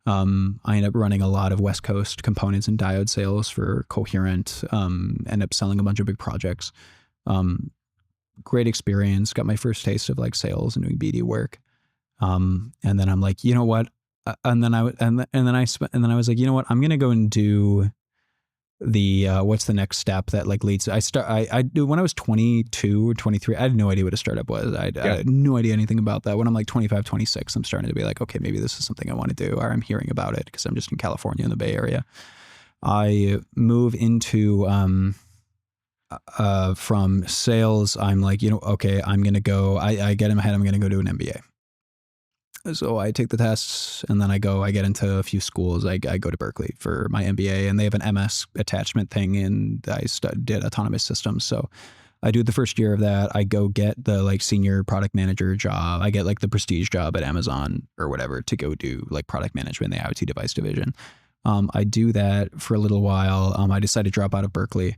running a lot of West Coast components and diode sales for Coherent, end up selling a bunch of big projects. Great experience. Got my first taste of like sales and doing BD work. And then I'm like, you know what? And then I was like, you know what? I'm going to go and do the, what's the next step that like leads. I do when I was 22 or 23, I had no idea what a startup was. I had no idea anything about that. When I'm like 25, 26, I'm starting to be like, okay, maybe this is something I want to do, or I'm hearing about it because I'm just in California in the Bay Area. I move into, from sales, I'm like, okay, I'm going to go, I get in my head, I'm going to go do an MBA. So I take the tests, and then I get into a few schools. I go to Berkeley for my MBA, and they have an MS attachment thing, and I did autonomous systems. So I do the first year of that. I go get the like senior product manager job. I get like the prestige job at Amazon or whatever to go do like product management in the IoT device division. I do that for a little while. I decided to drop out of Berkeley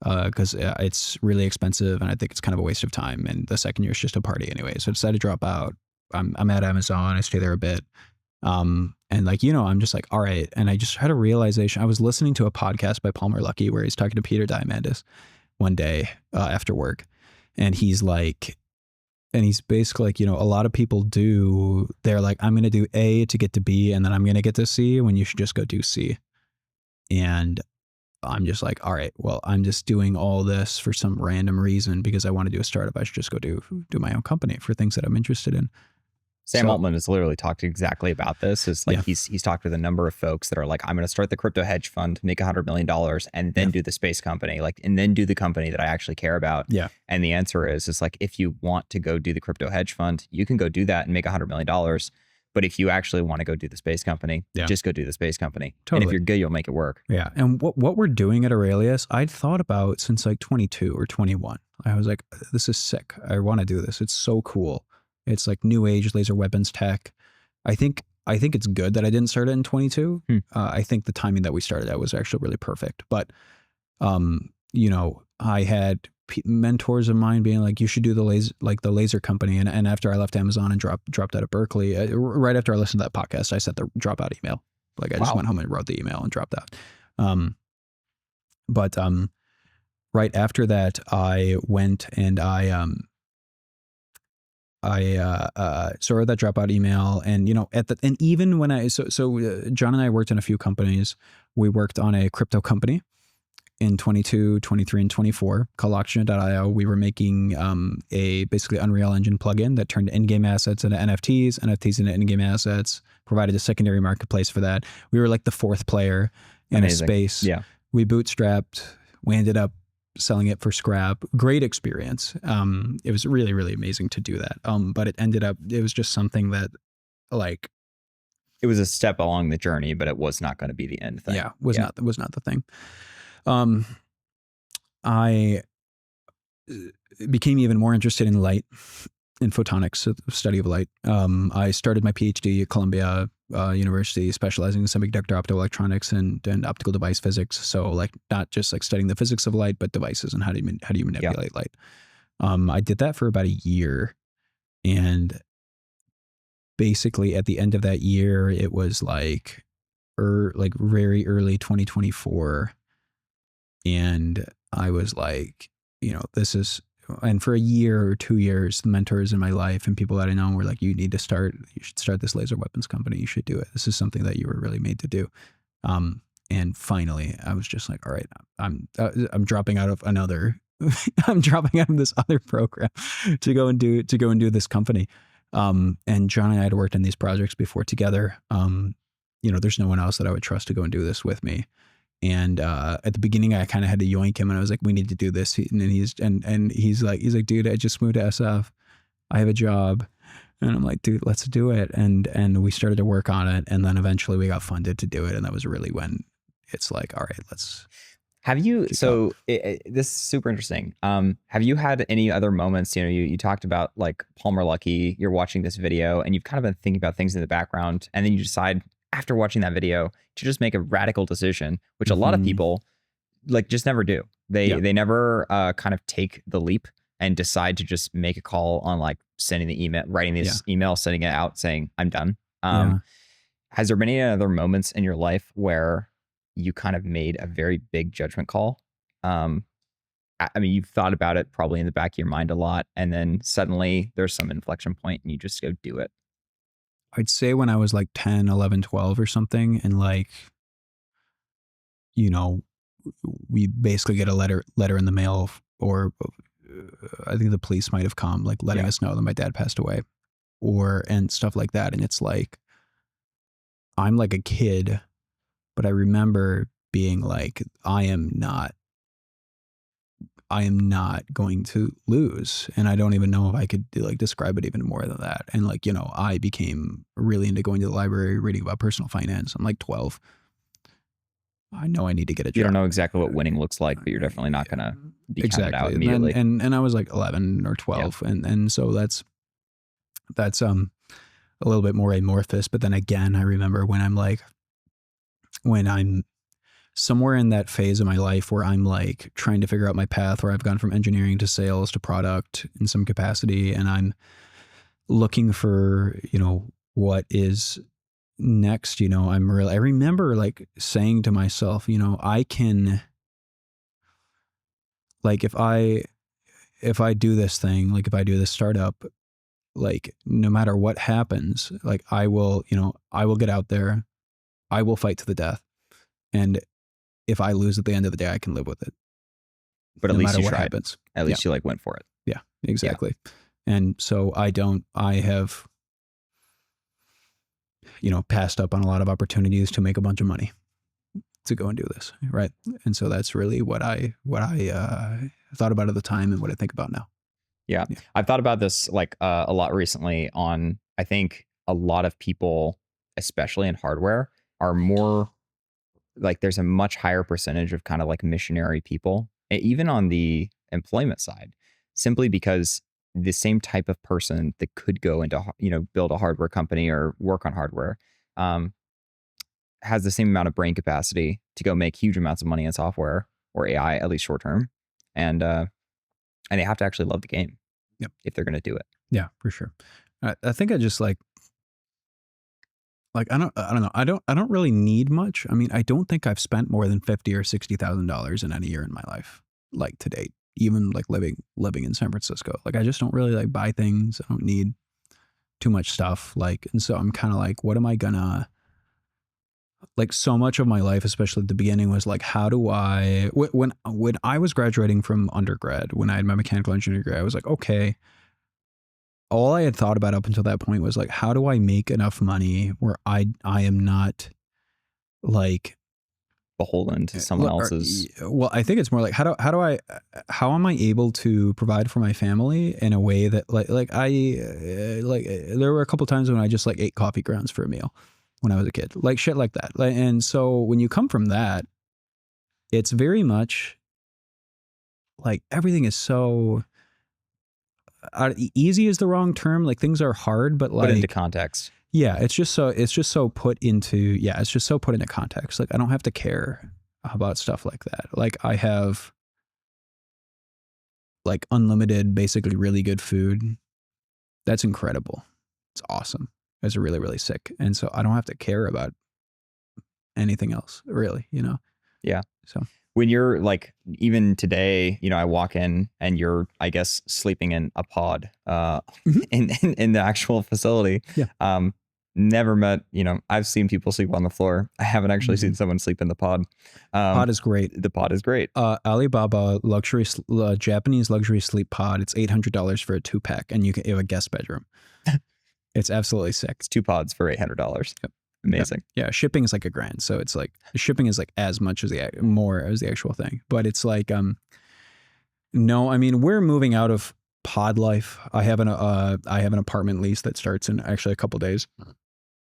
because it's really expensive, and I think it's kind of a waste of time. And the second year is just a party anyway. So I decided to drop out. I'm at Amazon. I stay there a bit. And like, I'm just like, all right. And I just had a realization. I was listening to a podcast by Palmer Luckey where he's talking to Peter Diamandis one day after work. And he's like, and he's basically like, a lot of people they're like, I'm going to do A to get to B, and then I'm going to get to C, when you should just go do C. And I'm just like, all right, well, I'm just doing all this for some random reason because I want to do a startup. I should just go do my own company for things that I'm interested in. Sam Altman has literally talked exactly about this. It's like he's talked with a number of folks that are like, I'm going to start the crypto hedge fund, make $100 million, and then do the space company, and then do the company that I actually care about. Yeah. And the answer is, it's like, if you want to go do the crypto hedge fund, you can go do that and make $100 million. But if you actually want to go do the space company, just go do the space company. Totally. And if you're good, you'll make it work. Yeah. And what we're doing at Aurelius, I'd thought about since like 22 or 21. I was like, this is sick. I want to do this. It's so cool. It's like new age laser weapons tech. I think it's good that I didn't start it in 22. I think the timing that we started at was actually really perfect. But, I had mentors of mine being like, you should do the laser company. And after I left Amazon and dropped out of Berkeley, right after I listened to that podcast, I sent the dropout email. Like I just went home and wrote the email and dropped out. right after that, I went and I saw that dropout email, and and even when John and I worked in a few companies. We worked on a crypto company in 22, 23, and 24 called Oxygen.io. We were making a basically Unreal Engine plugin that turned in-game assets into NFTs, NFTs into in-game assets, provided a secondary marketplace for that. We were like the fourth player in Amazing. a space. Yeah. We bootstrapped. We ended up selling it for scrap. Great experience. It was really, really amazing to do that. But it was just something that like, it was a step along the journey, but it was not going to be the end thing. Yeah, was not the thing. I became even more interested in light, in photonics, the study of light. I started my PhD at Columbia University, specializing in semiconductor optoelectronics and optical device physics. So like not just like studying the physics of light, but devices and how do you manipulate light. I did that for about a year, and basically at the end of that year, it was like very early 2024. And I was like, this is, and for a year or 2 years, the mentors in my life and people that I know were like, you should start this laser weapons company. You should do it. This is something that you were really made to do. And finally I was just like, all right, I'm dropping out of I'm dropping out of this other program to go and do this company. And John and I had worked on these projects before together. There's no one else that I would trust to go and do this with me. And at the beginning, I kind of had to yoink him, and I was like, "We need to do this." And he's like, "Dude, I just moved to SF. I have a job." And I'm like, "Dude, let's do it." And we started to work on it, and then eventually we got funded to do it, and that was really when it's like, "All right, let's." Have you? So this is super interesting. Have you had any other moments? You talked about like Palmer Luckey. You're watching this video, and you've kind of been thinking about things in the background, and then you decide after watching that video to just make a radical decision, which a lot of people like just never do. They never kind of take the leap and decide to just make a call on like sending the email, writing this email, sending it out, saying I'm done. Has there been any other moments in your life where you kind of made a very big judgment call? I mean, you've thought about it probably in the back of your mind a lot, and then suddenly there's some inflection point and you just go do it. I'd say when I was like 10, 11, 12 or something, and like, we basically get a letter in the mail, or I think the police might have come, like letting us know that my dad passed away, and stuff like that. And it's like, I'm like a kid, but I remember being like, I am not going to lose. And I don't even know if I could like describe it even more than that. And like, I became really into going to the library, reading about personal finance. I'm like 12. I know I need to get a job. You don't know exactly what winning looks like, but you're definitely not going to be counted out immediately. And I was like 11 or 12. And so that's a little bit more amorphous. But then again, I remember when I'm somewhere in that phase of my life where I'm like trying to figure out my path, where I've gone from engineering to sales to product in some capacity. And I'm looking for, what is next. I remember like saying to myself, I can, like, if I do this thing, like if I do this startup, like no matter what happens, like I will get out there, I will fight to the death. And if I lose at the end of the day, I can live with it. But at least you tried. Happens. At least you like went for it. Yeah, exactly. Yeah. And so I have, passed up on a lot of opportunities to make a bunch of money to go and do this. Right. And so that's really what I thought about at the time and what I think about now. Yeah. I've thought about this like a lot recently on, I think a lot of people, especially in hardware, are more like there's a much higher percentage of kind of like missionary people, even on the employment side, simply because the same type of person that could go into, build a hardware company or work on hardware has the same amount of brain capacity to go make huge amounts of money in software or AI, at least short term. And they have to actually love the game if they're going to do it. Yeah, for sure. I think I just like I don't know. I don't really need much. I mean, I don't think I've spent more than $50,000 or $60,000 in any year in my life. like to date, even like living in San Francisco. Like I just don't really like buy things. I don't need too much stuff. Like, and so I'm kind of like, what am I gonna, like, so much of my life, especially at the beginning, was like, how do I, when I was graduating from undergrad, when I had my mechanical engineering degree, I was like, okay, all I had thought about up until that point was like, how do I make enough money where I am not like beholden to someone else's. Well, I think it's more like how am I able to provide for my family in a way that like there were a couple times when I just like ate coffee grounds for a meal when I was a kid, like shit like that. Like, and so when you come from that, it's very much like everything is so easy is the wrong term. Like things are hard, but like put into context. Yeah, it's just so put into context. Like I don't have to care about stuff like that. Like I have like unlimited, basically really good food. That's incredible. It's awesome. It's really, really sick. And so I don't have to care about anything else really, you know? Yeah. So when you're like, even today, you know, I walk in and you're, I guess, sleeping in a pod in the actual facility. Yeah. Never met, you know, I've seen people sleep on the floor. I haven't actually seen someone sleep in the pod. Pod is great. The pod is great. Alibaba Japanese luxury sleep pod. It's $800 for a 2-pack, and you have a guest bedroom. It's absolutely sick. It's 2 pods for $800. Yep. Amazing. Yeah, shipping is like $1,000, so it's like shipping is like as much as more as the actual thing. But it's like no, I mean we're moving out of pod life. I have an apartment lease that starts in actually a couple days,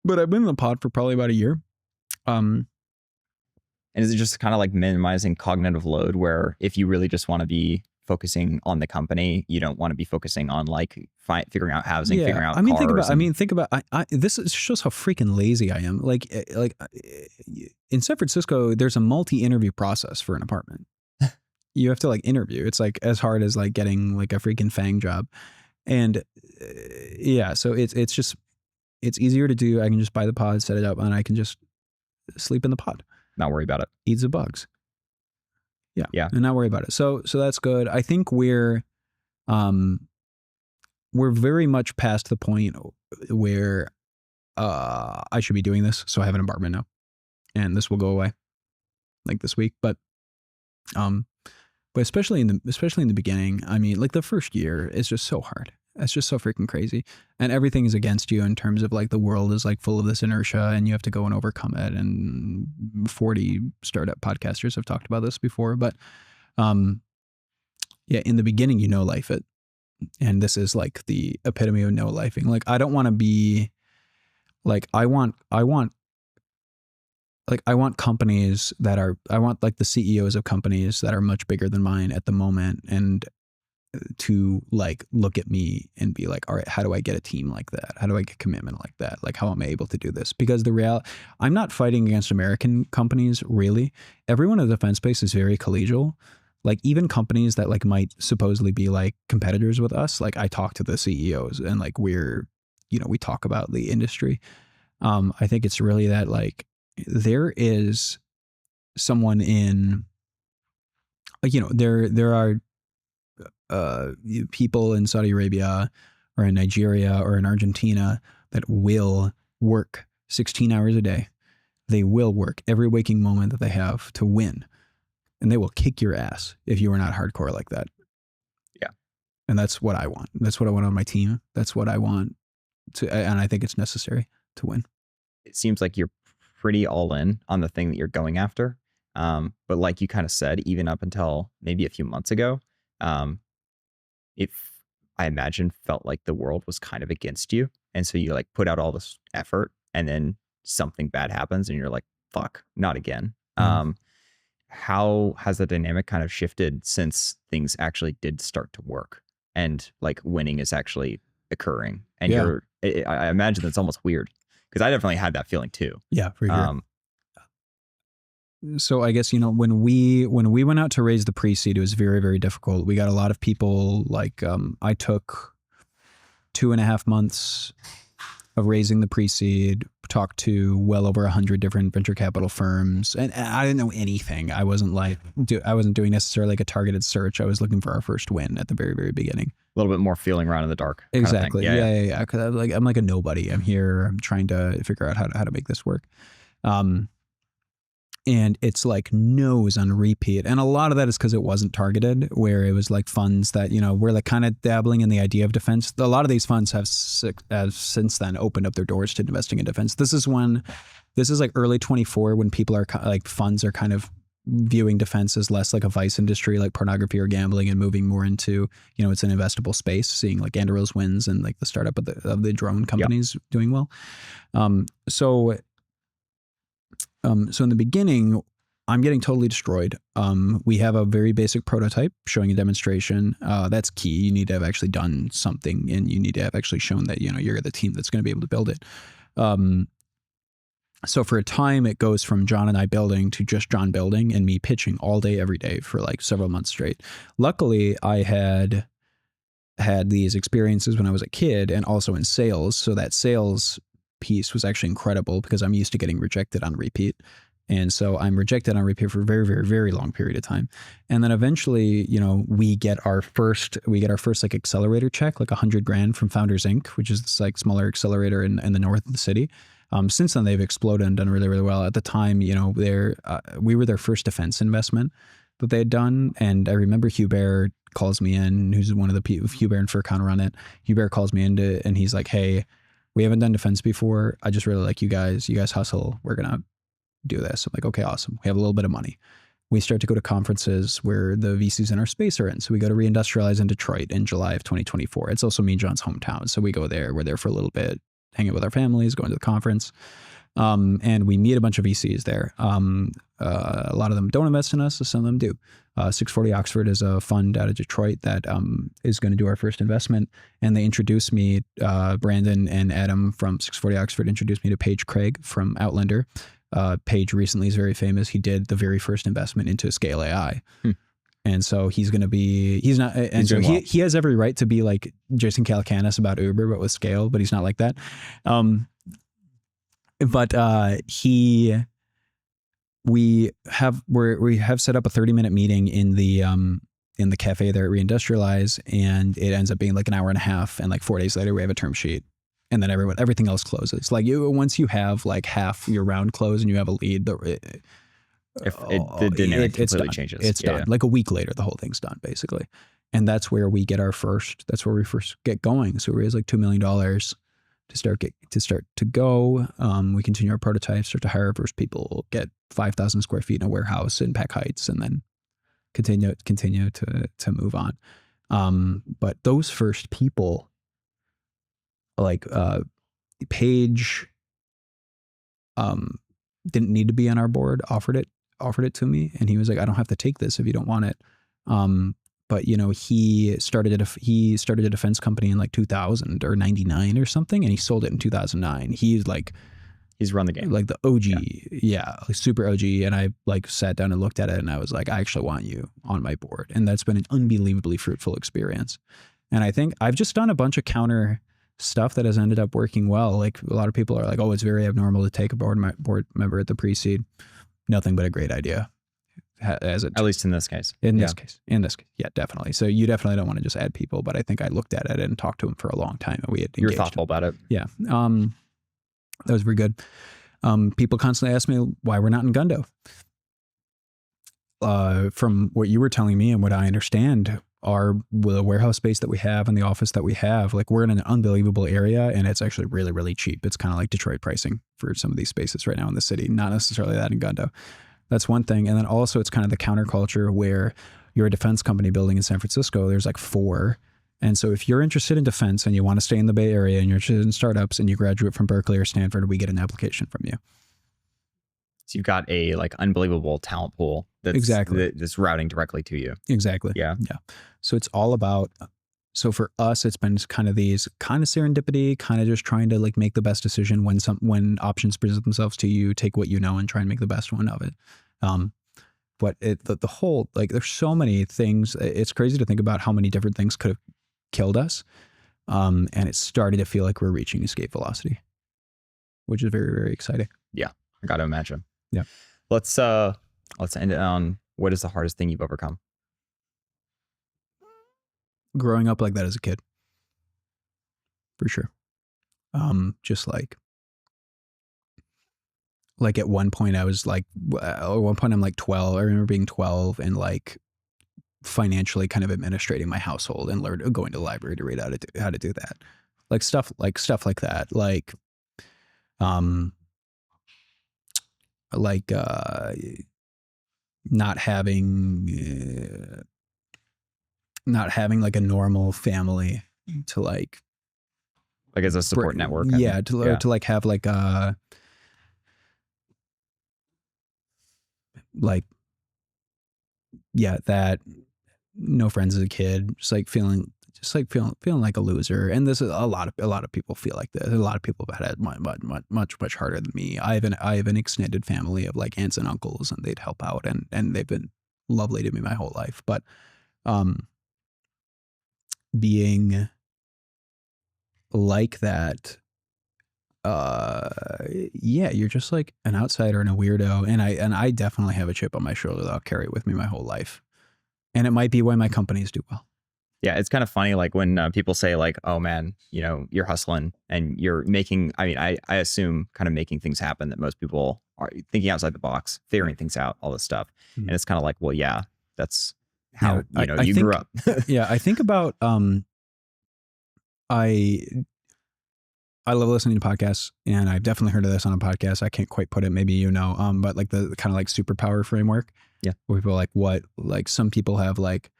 but I've been in the pod for probably about a year. And is it just kind of like minimizing cognitive load, where if you really just want to be focusing on the company, you don't want to be focusing on like figuring out housing, figuring out cars. Think about this shows how freaking lazy I am. Like in San Francisco, there's a multi-interview process for an apartment. You have to like interview. It's like as hard as like getting like a freaking FANG job. And so it's easier to do. I can just buy the pod, set it up, and I can just sleep in the pod. Not worry about it. Eats the bugs. Yeah. And not worry about it. So that's good. I think we're very much past the point where I should be doing this. So I have an apartment now, and this will go away like this week. But especially in the beginning, I mean, like the first year is just so hard. It's just so freaking crazy, and everything is against you in terms of like the world is like full of this inertia, and you have to go and overcome it. And 40 startup podcasters have talked about this before, but in the beginning, you know, life it, and this is like the epitome of no lifing. Like I don't want to be like I want companies that are like the CEOs of companies that are much bigger than mine at the moment, and to like look at me and be like, all right, how do I get a team like that? How do I get commitment like that? Like, how am I able to do this? Because I'm not fighting against American companies, really. Everyone in the defense space is very collegial. Like even companies that like might supposedly be like competitors with us, like I talk to the CEOs and like we talk about the industry. I think it's really that like there is someone in, there are people in Saudi Arabia or in Nigeria or in Argentina that will work 16 hours a day. They will work every waking moment that they have to win, and they will kick your ass if you are not hardcore like that. Yeah. And that's what I want. That's what I want on my team. That's what I want and I think it's necessary to win. It seems like you're pretty all in on the thing that you're going after. But like you kind of said, even up until maybe a few months ago, I imagine felt like the world was kind of against you. And so you like put out all this effort and then something bad happens and you're like, fuck, not again. Mm-hmm. How has the dynamic kind of shifted since things actually did start to work and like winning is actually occurring? And I imagine that's almost weird because I definitely had that feeling too. Yeah, for sure. So I guess, when we went out to raise the pre-seed, it was very, very difficult. We got a lot of people like, I took 2.5 months of raising the pre-seed, talked to well over 100 different venture capital firms, and I didn't know anything. I wasn't doing necessarily like a targeted search. I was looking for our first win at the very, very beginning. A little bit more feeling around in the dark. Exactly. Kind of thing. Yeah. Cause I'm like a nobody. I'm here. I'm trying to figure out how to make this work. And it's like no's on repeat. And a lot of that is because it wasn't targeted, where it was like funds that, were like kind of dabbling in the idea of defense. A lot of these funds have since then opened up their doors to investing in defense. This is like early 24 when people are like, funds are kind of viewing defense as less like a vice industry like pornography or gambling, and moving more into, it's an investable space, seeing like Anduril's wins and like the startup of the drone companies doing well. So in the beginning, I'm getting totally destroyed. We have a very basic prototype showing a demonstration. That's key. You need to have actually done something, and you need to have actually shown that, you're the team that's going to be able to build it. So for a time, it goes from John and I building to just John building and me pitching all day, every day for like several months straight. Luckily, I had these experiences when I was a kid and also in sales. So that sales piece was actually incredible, because I'm used to getting rejected on repeat. And so I'm rejected on repeat for a very, very, very long period of time. And then eventually, we get our first like accelerator check, like $100,000 from Founders Inc., which is this like smaller accelerator in the north of the city. Since then, they've exploded and done really, really well. At the time, we were their first defense investment that they had done. And I remember Hubert calls me in, who's one of the people, Hubert and Furcon run it. Hubert calls me in and he's like, hey, we haven't done defense before. I just really like you guys. You guys hustle. We're going to do this. I'm like, okay, awesome. We have a little bit of money. We start to go to conferences where the VCs in our space are in. So we go to Reindustrialize in Detroit in July of 2024. It's also me and John's hometown. So we go there. We're there for a little bit, hanging with our families, going to the conference. And we meet a bunch of VCs there. A lot of them don't invest in us, so some of them do. 640 Oxford is a fund out of Detroit that is going to do our first investment. And they introduced me, Brandon and Adam from 640 Oxford introduced me to Paige Craig from Outlander. Paige recently is very famous. He did the very first investment into Scale AI. And so he has every right to be like Jason Calacanis about Uber, but with scale, but he's not like that. We have set up a 30-minute meeting in the cafe there at Reindustrialize, and it ends up being like an hour and a half. And like 4 days later, we have a term sheet, and then everything else closes. Like once you have like half your round closed and you have a lead, the dynamic completely changes. It's done. Like a week later, the whole thing's done basically. And that's where we first get going. So we raise like $2 million to start to go. We continue our prototype, start to hire our first people, get 5,000 square feet in a warehouse in Peck Heights, and then continue to move on. But those first people, like Paige, didn't need to be on our board, offered it to me, and he was like, I don't have to take this if you don't want it. But he started a defense company in like 2000 or 99 or something, and he sold it in 2009. He's run the game, like the OG, like super OG. And I like sat down and looked at it, and I was like, I actually want you on my board, and that's been an unbelievably fruitful experience. And I think I've just done a bunch of counter stuff that has ended up working well. Like a lot of people are like, oh, it's very abnormal to take a board member at the pre-seed. Nothing but a great idea. At least in this case. In this case. Yeah, definitely. So you definitely don't want to just add people, but I think I looked at it and talked to him for a long time, and we had engaged. You're thoughtful about it. Yeah. That was very good. People constantly ask me why we're not in Gundo. From what you were telling me and what I understand, the warehouse space that we have and the office that we have, like we're in an unbelievable area, and it's actually really, really cheap. It's kind of like Detroit pricing for some of these spaces right now in the city, not necessarily that in Gundo. That's one thing. And then also it's kind of the counterculture where you're a defense company building in San Francisco. There's like 4. And so if you're interested in defense and you want to stay in the Bay Area and you're interested in startups and you graduate from Berkeley or Stanford, we get an application from you. So you've got a like unbelievable talent pool that's routing directly to you. Exactly. Yeah. So it's all about, so for us, it's been kind of serendipity, kind of just trying to like make the best decision when options present themselves to you, take what you know and try and make the best one of it. But the whole, like there's so many things. It's crazy to think about how many different things could have killed us. And it started to feel like we're reaching escape velocity. which is very, very exciting. Yeah, I got to imagine. Yeah. Let's end it on what is the hardest thing you've overcome? Growing up like that as a kid, for sure. Just like at one point I was like, at one point I'm like 12. I remember being 12 and like financially kind of administrating my household and going to the library to read how to do that. Like stuff like that. Like not having like a normal family to like as a support network. Yeah, to like have like that no friends as a kid, just feeling like a loser. And this is a lot of people feel like this. A lot of people have had it much harder than me. I have an extended family of like aunts and uncles, and they'd help out, and they've been lovely to me my whole life. But being like that, you're just like an outsider and a weirdo, and I definitely have a chip on my shoulder that I'll carry with me my whole life. And it might be why my companies do well. Yeah, it's kind of funny, like when people say like, oh man, you're hustling and you're making, I assume kind of making things happen, that most people are thinking outside the box, figuring things out, all this stuff. Mm-hmm. And it's kind of like, well, yeah, that's how, you grew up. Yeah, I think about, I love listening to podcasts, and I've definitely heard of this on a podcast. I can't quite put it, maybe but like the kind of like superpower framework. Yeah. Where people are like some people have like,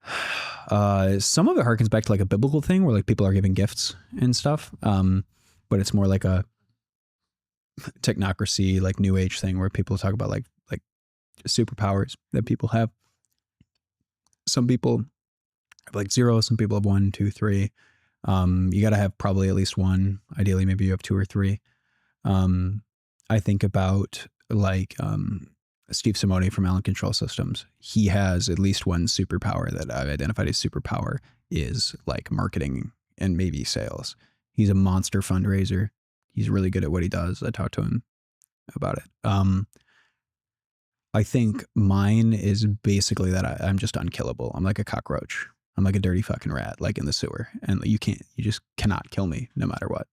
some of it harkens back to like a biblical thing where like people are giving gifts and stuff. But it's more like a technocracy, like new age thing where people talk about like superpowers that people have. Some people have like 0, some people have 1, 2, 3. You got to have probably at least 1. Ideally, maybe you have 2 or 3. I think about like Steve Simone from Allen Control Systems. He has at least 1 superpower that I've identified as superpower, is like marketing and maybe sales. He's a monster fundraiser. He's really good at what he does. I talked to him about it. I think mine is basically that I'm just unkillable. I'm like a cockroach. I'm like a dirty fucking rat, like in the sewer, and you just cannot kill me no matter what.